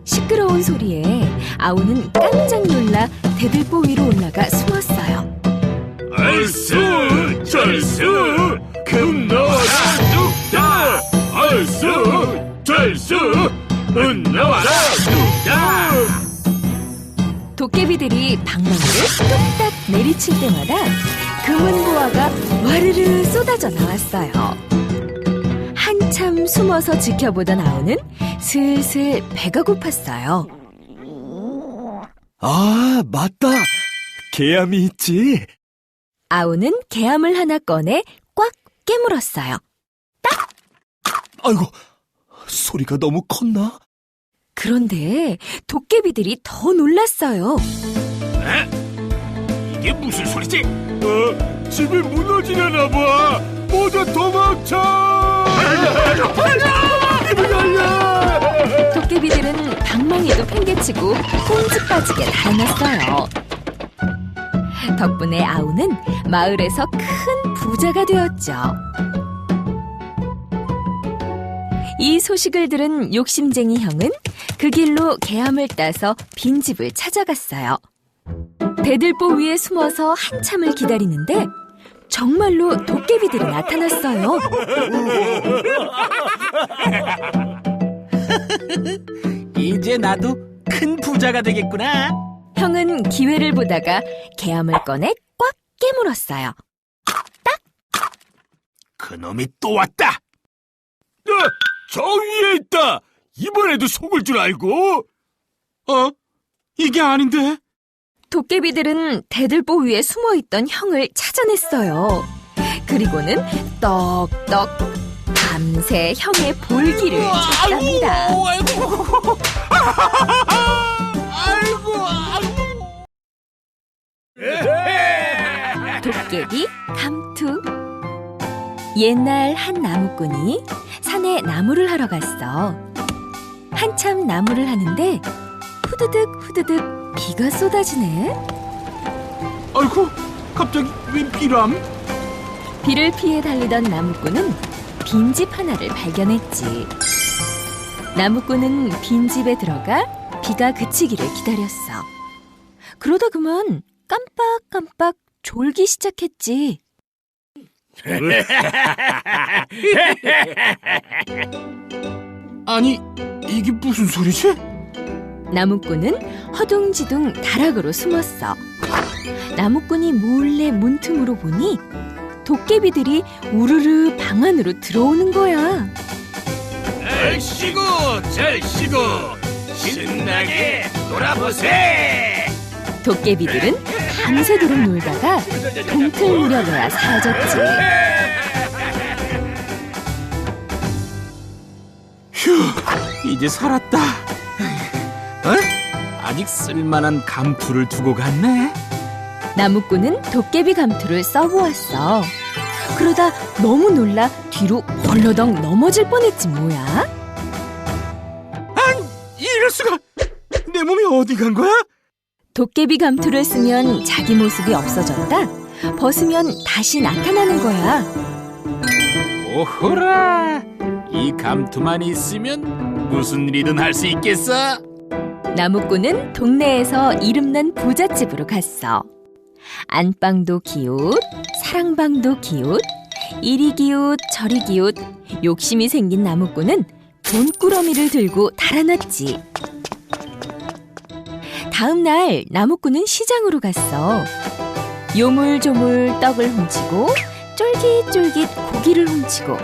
시끄러운 소리에 아우는 깜짝 놀라 대들보 위로 올라가 숨었어요. 얼쑤 절쑤 금나와라 뚝딱 얼쑤 절쑤 은나와라 뚝딱. 도깨비들이 방망이를 뚝딱 내리칠 때마다 금은보화가 와르르 쏟아져 나왔어요. 한참 숨어서 지켜보던 아우는 슬슬 배가 고팠어요. 아, 맞다. 개암이 있지. 아우는 개암을 하나 꺼내 꽉 깨물었어요. 아이고, 소리가 너무 컸나? 그런데 도깨비들이 더 놀랐어요. 이게 무슨 소리지? 집이 무너지려나 봐. 모두 도망쳐. 도깨비들은 방망이도 팽개치고 꽁지 빠지게 달아났어요. 덕분에 아우는 마을에서 큰 부자가 되었죠. 이 소식을 들은 욕심쟁이 형은 그 길로 개암을 따서 빈집을 찾아갔어요. 대들보 위에 숨어서 한참을 기다리는데 정말로 도깨비들이 나타났어요. 이제 나도 큰 부자가 되겠구나. 형은 기회를 보다가 개암을 꺼내 꽉 깨물었어요. 그놈이 또 왔다. 저 위에 있다. 이번에도 속을 줄 알고. 이게 아닌데? 도깨비들은 대들보 위에 숨어있던 형을 찾아냈어요. 그리고는 떡떡 밤새 형의 볼기를 쳤답니다. 도깨비 감투. 옛날 한 나무꾼이 산에 나무를 하러 갔어. 한참 나무를 하는데 후드득 비가 쏟아지네. 아이고, 갑자기 웬 비람? 비를 피해 달리던 나무꾼은 빈집 하나를 발견했지. 나무꾼은 빈집에 들어가 비가 그치기를 기다렸어. 그러다 그만 깜빡깜빡 졸기 시작했지. 아니, 이게 무슨 소리지? 나무꾼은 허둥지둥 다락으로 숨었어. 나무꾼이 몰래 문틈으로 보니 도깨비들이 우르르 방 안으로 들어오는 거야. 얼씨구 절씨구 신나게 놀아보세. 도깨비들은 밤새도록 놀다가 동틀 무렵에야 사라졌지. 휴, 이제 살았다. 아직 쓸만한 감투를 두고 갔네. 나무꾼은 도깨비 감투를 써보았어. 그러다 너무 놀라 뒤로 벌러덩 넘어질 뻔했지 뭐야. 이럴 수가! 내 몸이 어디 간 거야? 도깨비 감투를 쓰면 자기 모습이 없어졌다. 벗으면 다시 나타나는 거야. 오호라! 이 감투만 있으면 무슨 일이든 할 수 있겠어? 나무꾼은 동네에서 이름난 부잣집으로 갔어. 안방도 기웃, 사랑방도 기웃, 이리 기웃 저리 기웃. 욕심이 생긴 나무꾼은 돈꾸러미를 들고 달아났지. 다음 날 나무꾼은 시장으로 갔어. 요물조물 떡을 훔치고 쫄깃쫄깃 고기를 훔치고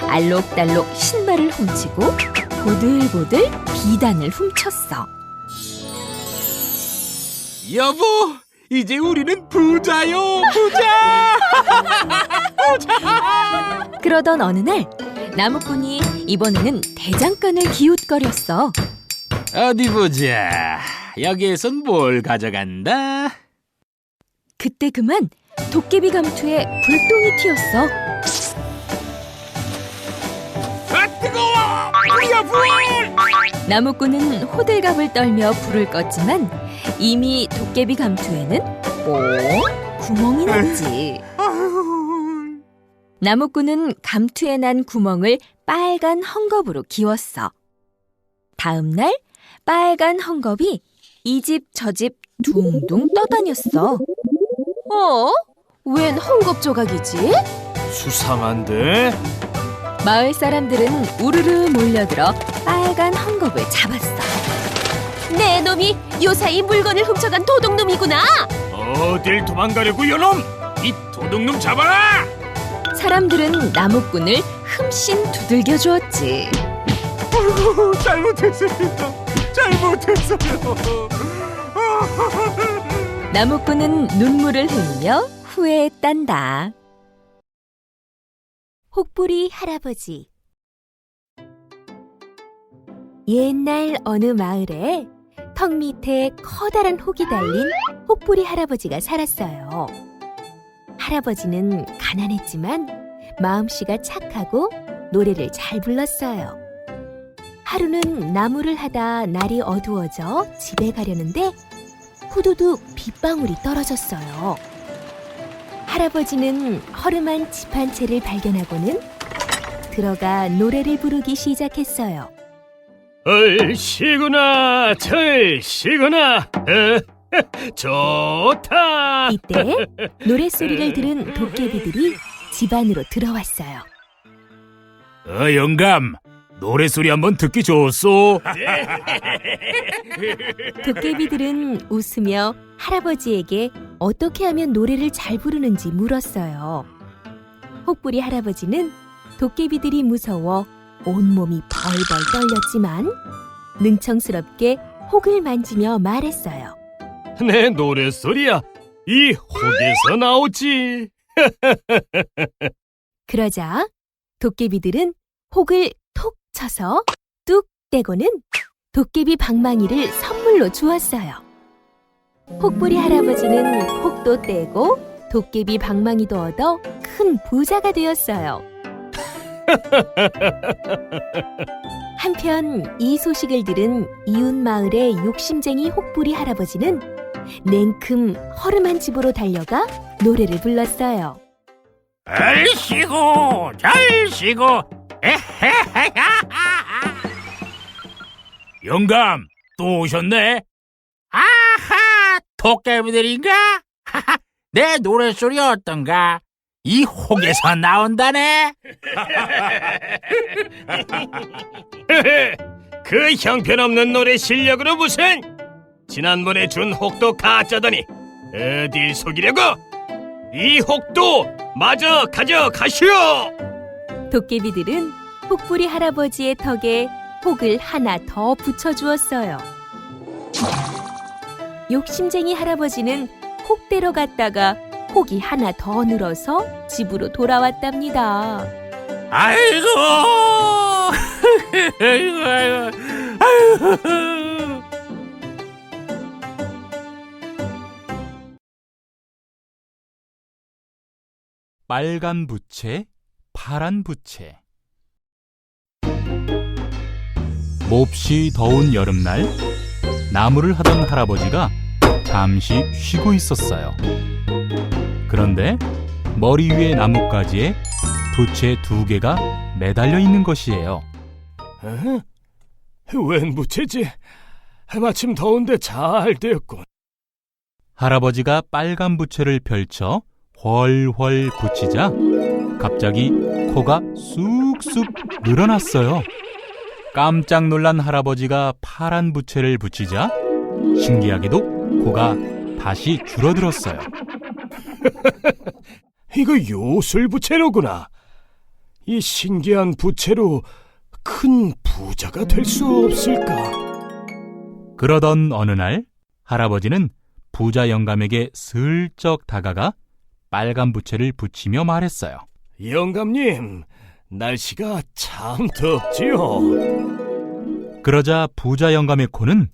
알록달록 신발을 훔치고 보들보들 비단을 훔쳤어. 여보, 이제 우리는 부자요, 부자! 부자! 그러던 어느 날 나무꾼이 이번에는 대장간을 기웃거렸어. 어디 보자. 여기에선 뭘 가져간다? 그때 그만 도깨비 감투에 불똥이 튀었어. 뜨거워! 불이야 불! 나무꾼은 호들갑을 떨며 불을 껐지만 이미 도깨비 감투에는 뽕 구멍이 났지. 나무꾼은 감투에 난 구멍을 빨간 헝겊으로 기웠어. 다음 날 빨간 헝겊이 이 집 저 집 둥둥 떠다녔어. 웬 헝겊 조각이지? 수상한데? 마을 사람들은 우르르 몰려들어 빨간 헝겊을 잡았어. 내 놈이 요사이 물건을 훔쳐간 도둑놈이구나. 어딜 도망가려고 요놈! 이 도둑놈 잡아라! 사람들은 나무꾼을 흠씬 두들겨 주었지. 잘못했습니다. 잘못했어요. 나무꾼은 눈물을 흘리며 후회했단다. 혹부리 할아버지. 옛날 어느 마을에 턱 밑에 커다란 혹이 달린 혹부리 할아버지가 살았어요. 할아버지는 가난했지만 마음씨가 착하고 노래를 잘 불렀어요. 하루는 나무를 하다 날이 어두워져 집에 가려는데 후두둑 빗방울이 떨어졌어요. 할아버지는 허름한 집 한 채를 발견하고는 들어가 노래를 부르기 시작했어요. 얼씨구나 절씨구나 좋다. 이때 노랫소리를 들은 도깨비들이 집 안으로 들어왔어요. 영감, 노래소리 한번 듣기 좋소. 도깨비들은 웃으며 할아버지에게 어떻게 하면 노래를 잘 부르는지 물었어요. 혹부리 할아버지는 도깨비들이 무서워 온몸이 벌벌 떨렸지만 능청스럽게 혹을 만지며 말했어요. 내 노랫소리야 이 혹에서 나오지. 그러자 도깨비들은 혹을 톡 쳐서 뚝 떼고는 도깨비 방망이를 선물로 주었어요. 혹부리 할아버지는 혹도 떼고 도깨비 방망이도 얻어 큰 부자가 되었어요. 한편 이 소식을 들은 이웃 마을의 욕심쟁이 혹부리 할아버지는 냉큼 허름한 집으로 달려가 노래를 불렀어요. 잘 쉬고 잘 쉬고 영감, 또 오셨네? 아하, 도깨비들인가? 내 노랫소리 어떤가? 이 혹에서 나온다네. 그 형편없는 노래 실력으로 무슨? 지난번에 준 혹도 가짜더니 어딜 속이려고? 이 혹도 마저 가져가시오. 도깨비들은 혹부리 할아버지의 턱에 혹을 하나 더 붙여주었어요. 욕심쟁이 할아버지는 혹대로 갔다가 혹이 하나 더 늘어서 집으로 돌아왔답니다. 아이고, 아이고. 빨간 부채, 파란 부채. 몹시 더운 여름날 나무를 하던 할아버지가 잠시 쉬고 있었어요. 그런데 머리 위에 나뭇가지에 부채 2개가 매달려 있는 것이에요. 웬 부채지? 마침 더운데 잘 되었군. 할아버지가 빨간 부채를 펼쳐 훨훨 붙이자 갑자기 코가 쑥쑥 늘어났어요. 깜짝 놀란 할아버지가 파란 부채를 붙이자 신기하게도 코가 다시 줄어들었어요. 이거 요술 부채로구나. 이 신기한 부채로 큰 부자가 될 수 없을까? 그러던 어느 날 할아버지는 부자 영감에게 슬쩍 다가가 빨간 부채를 붙이며 말했어요. 영감님, 날씨가 참 덥지요. 그러자 부자 영감의 코는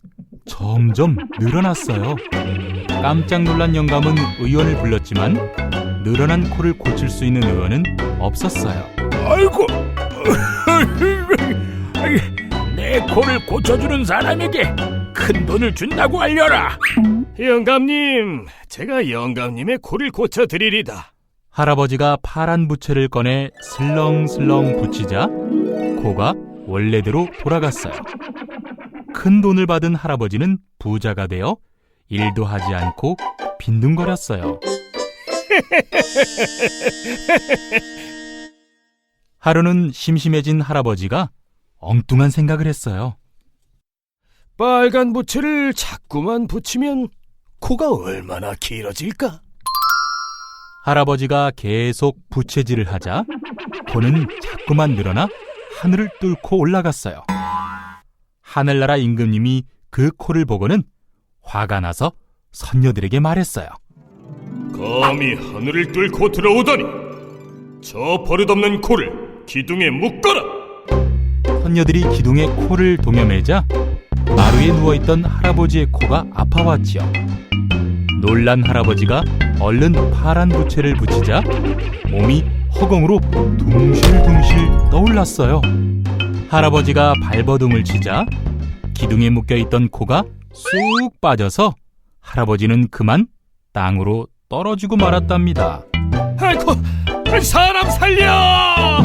점점 늘어났어요. 깜짝 놀란 영감은 의원을 불렀지만 늘어난 코를 고칠 수 있는 의원은 없었어요. 아이고, 내 내 코를 고쳐주는 사람에게 큰 돈을 준다고 알려라. 영감님, 제가 영감님의 코를 고쳐드리리다. 할아버지가 파란 부채를 꺼내 슬렁슬렁 붙이자 코가 원래대로 돌아갔어요. 큰 돈을 받은 할아버지는 부자가 되어 일도 하지 않고 빈둥거렸어요. 하루는 심심해진 할아버지가 엉뚱한 생각을 했어요. 빨간 부채를 자꾸만 붙이면 코가 얼마나 길어질까? 할아버지가 계속 부채질을 하자 코는 자꾸만 늘어나 하늘을 뚫고 올라갔어요. 하늘나라 임금님이 그 코를 보고는 화가 나서 선녀들에게 말했어요. 감히 하늘을 뚫고 들어오다니! 저 버릇없는 코를 기둥에 묶어라! 선녀들이 기둥에 코를 동여매자 마루에 누워있던 할아버지의 코가 아파왔지요. 놀란 할아버지가 얼른 파란 부채를 붙이자 몸이 허공으로 둥실둥실 떠올랐어요. 할아버지가 발버둥을 치자 기둥에 묶여있던 코가 쑥 빠져서 할아버지는 그만 땅으로 떨어지고 말았답니다. 아이고, 사람 살려!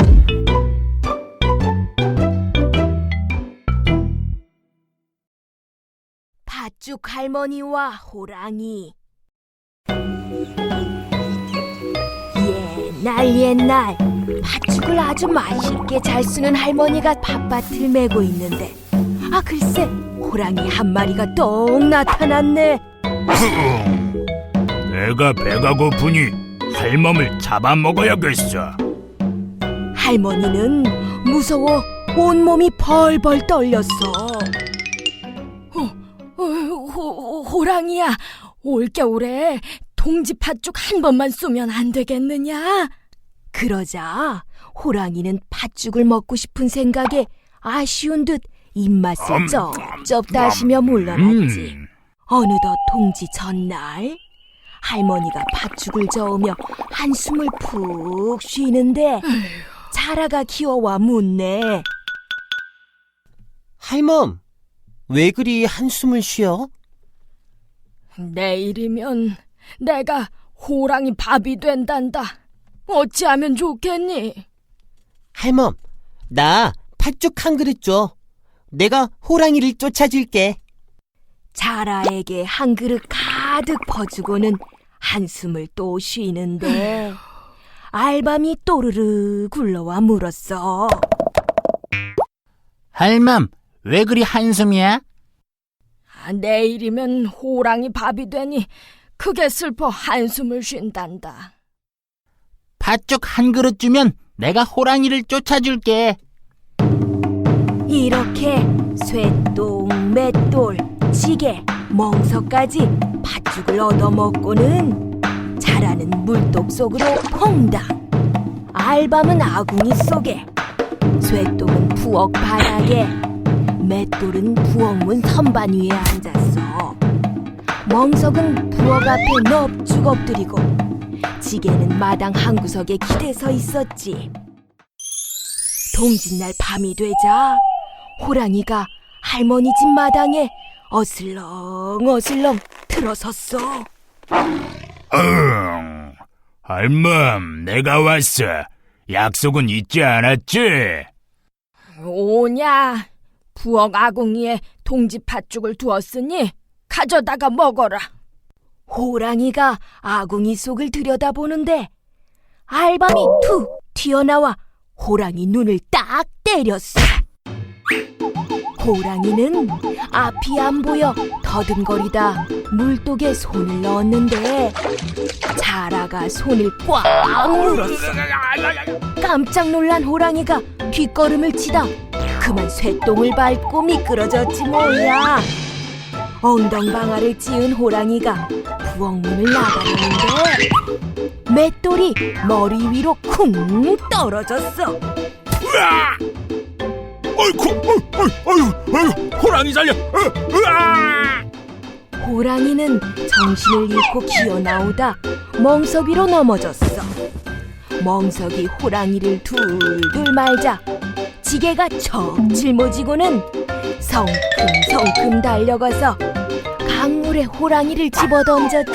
팥죽 할머니와 호랑이. 옛날 팥죽을 아주 맛있게 잘 쓰는 할머니가 팥밭을 메고 있는데 글쎄 호랑이 한 마리가 똥 나타났네. 내가 배가 고프니 할멈을 잡아먹어야겠어. 할머니는 무서워 온몸이 벌벌 떨렸어. 호랑이야, 올겨울에 동지 팥죽 한 번만 쏘면 안 되겠느냐? 그러자 호랑이는 팥죽을 먹고 싶은 생각에 아쉬운 듯 입맛을 쩝쩝 다시며 물러났지. 어느덧 동지 전날 할머니가 팥죽을 저으며 한숨을 푹 쉬는데 자라가 기어와 묻네. 할멈, 왜 그리 한숨을 쉬어? 내일이면 내가 호랑이 밥이 된단다. 어찌하면 좋겠니? 할멈, 나 팥죽 한 그릇 줘. 내가 호랑이를 쫓아줄게. 자라에게 한 그릇 가득 퍼주고는 한숨을 또 쉬는데 알밤이 또르르 굴러와 물었어. 할멈, 왜 그리 한숨이야? 내일이면 호랑이 밥이 되니 그게 슬퍼 한숨을 쉰단다. 팥죽 한 그릇 주면 내가 호랑이를 쫓아줄게. 이렇게 쇠똥, 맷돌, 지게, 멍석까지 팥죽을 얻어먹고는 자라는 물독 속으로 퐁당, 알밤은 아궁이 속에, 쇠똥은 부엌 바닥에, 맷돌은 부엌문 선반 위에 앉았어. 멍석은 부엌 앞에 넙죽 엎드리고 지게는 마당 한구석에 기대서 있었지. 동짓날 밤이 되자 호랑이가 할머니 집 마당에 어슬렁어슬렁 들어섰어. 할멈, 내가 왔어. 약속은 잊지 않았지? 오냐, 부엌 아궁이에 동지 팥죽을 두었으니 가져다가 먹어라. 호랑이가 아궁이 속을 들여다보는데 알밤이 툭 튀어나와 호랑이 눈을 딱 때렸어. 호랑이는 앞이 안 보여 더듬거리다 물독에 손을 넣었는데 자라가 손을 꽉 물었어. 깜짝 놀란 호랑이가 뒷걸음을 치다 그만 쇠똥을 밟고 미끄러졌지 뭐야. 엉덩방아를 찧은 호랑이가 부엌문을 나가려는데 맷돌이 머리 위로 쿵 떨어졌어. 으아! 어이구, 호랑이 살려! 으아! 호랑이는 정신을 잃고 기어나오다 멍석 위로 넘어졌어. 멍석이 호랑이를 둘둘 말자 지게가 척 짊어지고는 성큼성큼 달려가서 강물에 호랑이를 집어던졌지.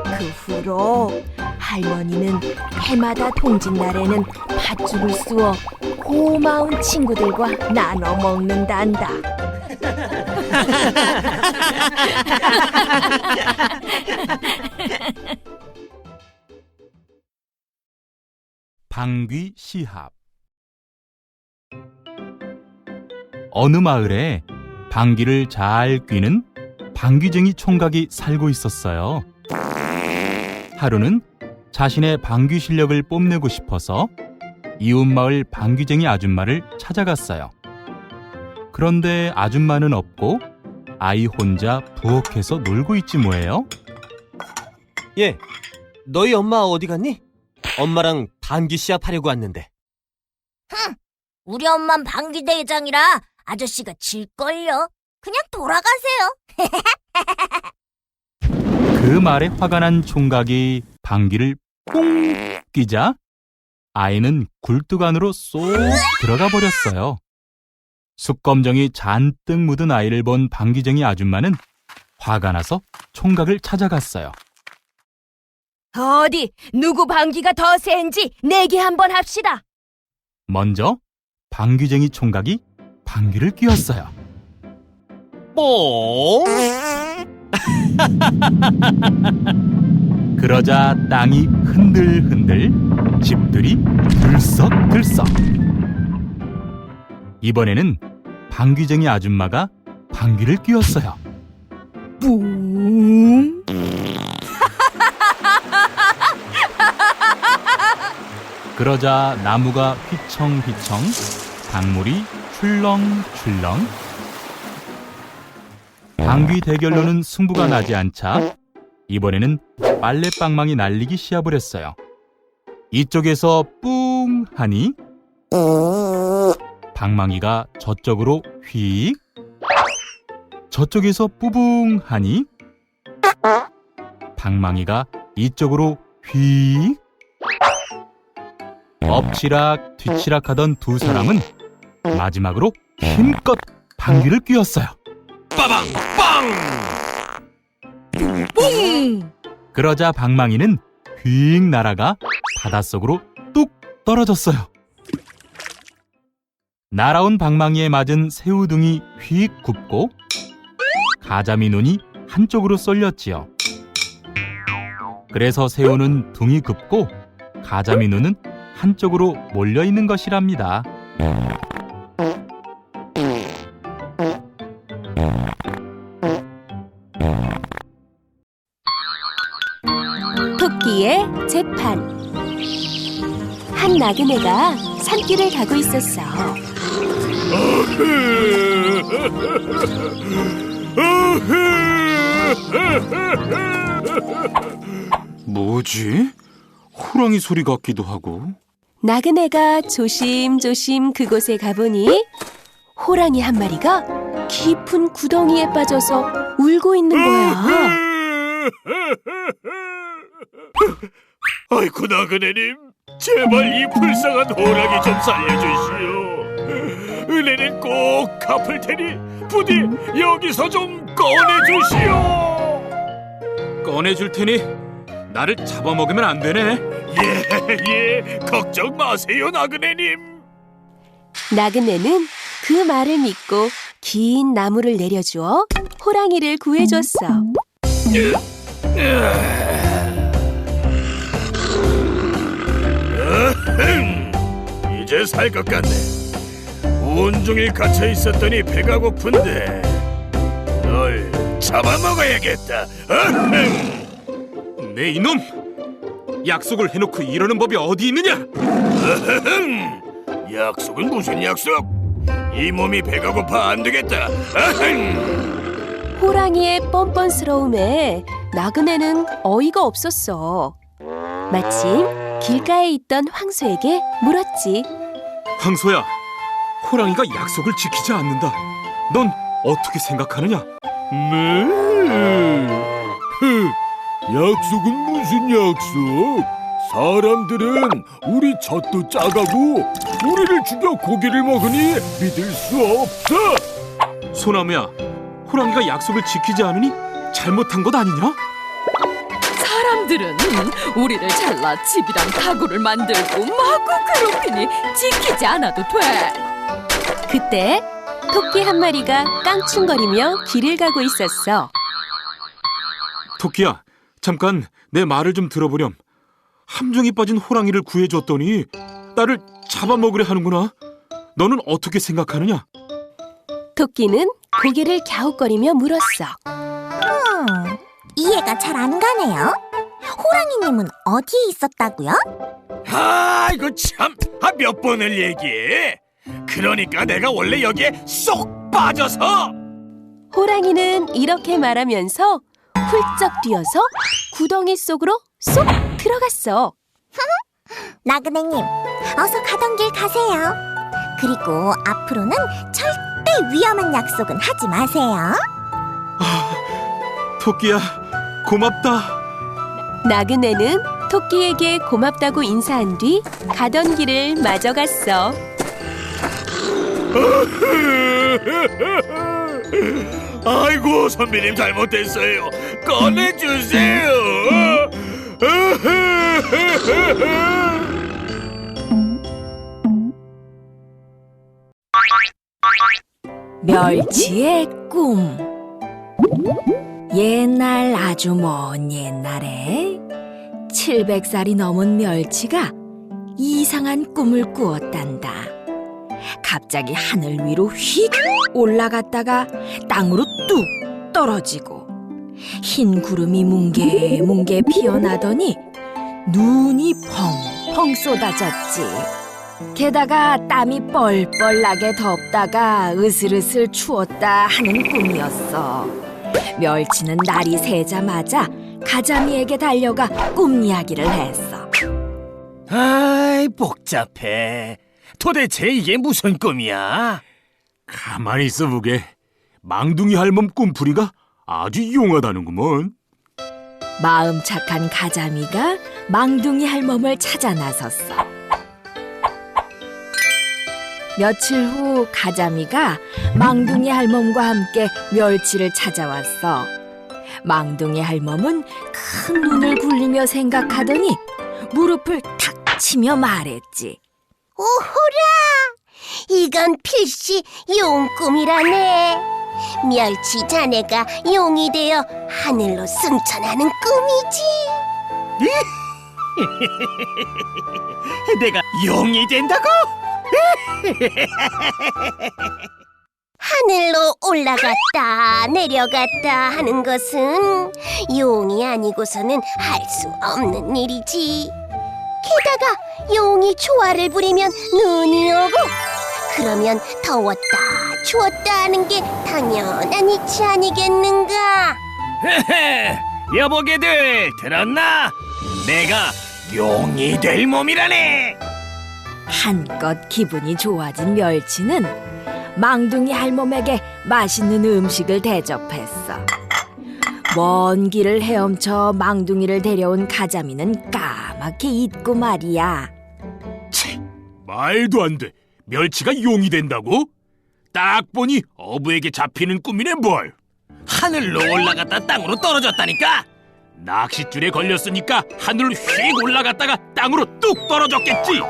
그 후로 할머니는 해마다 동짓날에는 팥죽을 쑤어 고마운 친구들과 나눠 먹는단다. 방귀 시합. 어느 마을에 방귀를 잘 뀌는 방귀쟁이 총각이 살고 있었어요. 하루는 자신의 방귀 실력을 뽐내고 싶어서 이웃 마을 방귀쟁이 아줌마를 찾아갔어요. 그런데 아줌마는 없고 아이 혼자 부엌에서 놀고 있지 뭐예요? 예, 너희 엄마 어디 갔니? 엄마랑 방귀 시합하려고 왔는데. 흥, 우리 엄만 방귀 대장이라 아저씨가 질걸요. 그냥 돌아가세요. 그 말에 화가 난 총각이 방귀를 뽕 끼자 아이는 굴뚝 안으로 쏙 들어가 버렸어요. 숯검정이 잔뜩 묻은 아이를 본 방귀쟁이 아줌마는 화가 나서 총각을 찾아갔어요. 어디 누구 방귀가 더 센지 내기 한번 합시다. 먼저 방귀쟁이 총각이 방귀를 뀌었어요. 뽕! 그러자 땅이 흔들흔들, 집들이 들썩들썩. 이번에는 방귀쟁이 아줌마가 방귀를 뀌었어요. 뿡! 그러자 나무가 휘청휘청, 강물이 출렁출렁. 방귀 대결로는 승부가 나지 않자 이번에는 빨래방망이 날리기 시합을 했어요. 이쪽에서 뿡 하니 방망이가 저쪽으로 휙, 저쪽에서 뿌붕 하니 방망이가 이쪽으로 휙. 엎치락 뒤치락 하던 두 사람은 마지막으로 힘껏 방귀를 뀌었어요. 빠방 빵! 뿡! 그러자 방망이는 휙 날아가 바닷속으로 뚝 떨어졌어요. 날아온 방망이에 맞은 새우등이 휙 굽고 가자미 눈이 한쪽으로 쏠렸지요. 그래서 새우는 둥이 굽고 가자미 눈은 한쪽으로 몰려있는 것이랍니다. 토끼의 재판. 한 나그네가 산길을 가고 있었어. 뭐지? 호랑이 소리 같기도 하고. 나그네가 조심조심 그곳에 가보니 호랑이 한 마리가 깊은 구덩이에 빠져서 울고 있는 거야. 아이고 나그네님, 제발 이 불쌍한 호랑이 좀 살려주시오. 은혜는 꼭 갚을 테니 부디 여기서 좀 꺼내주시오. 꺼내줄 테니 나를 잡아먹으면 안 되네. 예, 걱정 마세요 나그네님. 나그네는 그 말을 믿고 긴 나무를 내려주어 호랑이를 구해줬어. 이제 살 것 같네. 온종일 갇혀 있었더니 배가 고픈데 널 잡아먹어야겠다. 네 이놈! 약속을 해놓고 이러는 법이 어디 있느냐? 약속은 무슨 약속? 이 몸이 배가 고파 안 되겠다. 호랑이의 뻔뻔스러움에 나그네는 어이가 없었어. 마침 길가에 있던 황소에게 물었지. 황소야, 호랑이가 약속을 지키지 않는다. 넌 어떻게 생각하느냐? 네. 약속은 무슨 약속? 사람들은 우리 젖도 짜가고 우리를 죽여 고기를 먹으니 믿을 수 없어. 소나무야, 호랑이가 약속을 지키지 않으니 잘못한 것 아니냐? 사람들은 우리를 잘라 집이랑 가구를 만들고 마구 괴롭히니 지키지 않아도 돼. 그때 토끼 한 마리가 깡충거리며 길을 가고 있었어. 토끼야, 잠깐 내 말을 좀 들어보렴. 함정이 빠진 호랑이를 구해줬더니 나를 잡아먹으려 하는구나. 너는 어떻게 생각하느냐? 토끼는 고개를 갸웃거리며 물었어. 이해가 잘 안 가네요. 호랑이님은 어디에 있었다고요? 이거 참, 몇 번을 얘기해. 그러니까 내가 원래 여기에 쏙 빠져서. 호랑이는 이렇게 말하면서 훌쩍 뛰어서 구덩이 속으로 쏙 들어갔어. 나그네님, 어서 가던 길 가세요. 그리고 앞으로는 절대 위험한 약속은 하지 마세요. 토끼야, 고맙다. 나그네는 토끼에게 고맙다고 인사한 뒤 가던 길을 마저 갔어. 아이고, 선배님 잘못했어요. 꺼내주세요. 멸치의 꿈. 옛날, 아주 먼 옛날에 700살이 넘은 멸치가 이상한 꿈을 꾸었단다. 갑자기 하늘 위로 휙 올라갔다가 땅으로 뚝 떨어지고, 흰 구름이 뭉게뭉게 피어나더니 눈이 펑펑 쏟아졌지. 게다가 땀이 뻘뻘 나게 덥다가 으슬으슬 추웠다 하는 꿈이었어. 멸치는 날이 새자마자 가자미에게 달려가 꿈 이야기를 했어. 아이, 복잡해. 도대체 이게 무슨 꿈이야? 가만히 있어 보게. 망둥이 할멈 꿈풀이가 아주 용하다는구먼. 마음 착한 가자미가 망둥이 할멈을 찾아 나섰어. 며칠 후 가자미가 망둥이 할멈과 함께 멸치를 찾아왔어. 망둥이 할멈은 큰 눈을 굴리며 생각하더니 무릎을 탁 치며 말했지. 오호라! 이건 필시 용꿈이라네. 멸치 자네가 용이 되어 하늘로 승천하는 꿈이지. 내가 용이 된다고? 하늘로 올라갔다 내려갔다 하는 것은 용이 아니고서는 할 수 없는 일이지. 게다가 용이 조화를 부리면 눈이 오고, 그러면 더웠다 추웠다 하는 게 당연한 이치 아니겠는가? 여보게들 들었나? 내가 용이 될 몸이라네. 한껏 기분이 좋아진 멸치는 망둥이 할멈에게 맛있는 음식을 대접했어. 먼 길을 헤엄쳐 망둥이를 데려온 가자미는 까맣게 잊고 말이야. 말도 안 돼. 멸치가 용이 된다고? 딱 보니 어부에게 잡히는 꿈이네 뭘. 하늘로 올라갔다 땅으로 떨어졌다니까. 낚싯줄에 걸렸으니까 하늘로 휙 올라갔다가 땅으로 뚝 떨어졌겠지.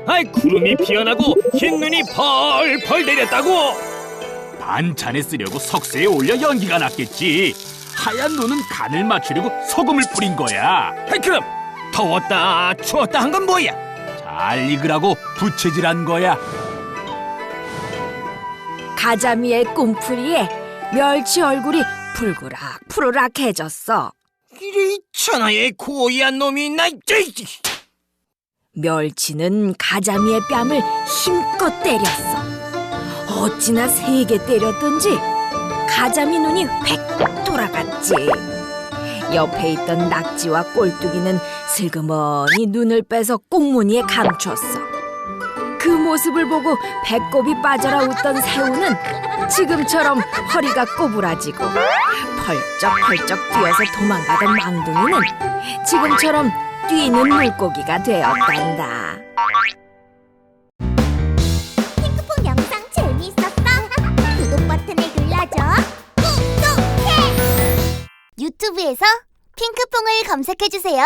아이, 구름이 피어나고 흰 눈이 펄펄 내렸다고. 반찬에 쓰려고 석쇠에 올려 연기가 났겠지. 하얀 눈은 간을 맞추려고 소금을 뿌린 거야. 아이, 그럼 더웠다 추웠다 한 건 뭐야? 잘 익으라고 부채질한 거야. 가자미의 꿈풀이에 멸치 얼굴이 푸르락푸르락해졌어. 이리 천하의 고이한 놈이 있나? 멸치는 가자미의 뺨을 힘껏 때렸어. 어찌나 세게 때렸던지 가자미 눈이 획 돌아갔지. 옆에 있던 낙지와 꼴뚜기는 슬그머니 눈을 빼서 꽁무니에 감췄어. 그 모습을 보고 배꼽이 빠져라 웃던 새우는 지금처럼 허리가 꼬부라지고 펄쩍펄쩍 뛰어서 도망가던 망둥이는 지금처럼 뛰는 물고기가 되었단다. 핑크퐁 영상 재미있었어? 구독 버튼을 눌러줘. 구독해! 유튜브에서 핑크퐁을 검색해주세요.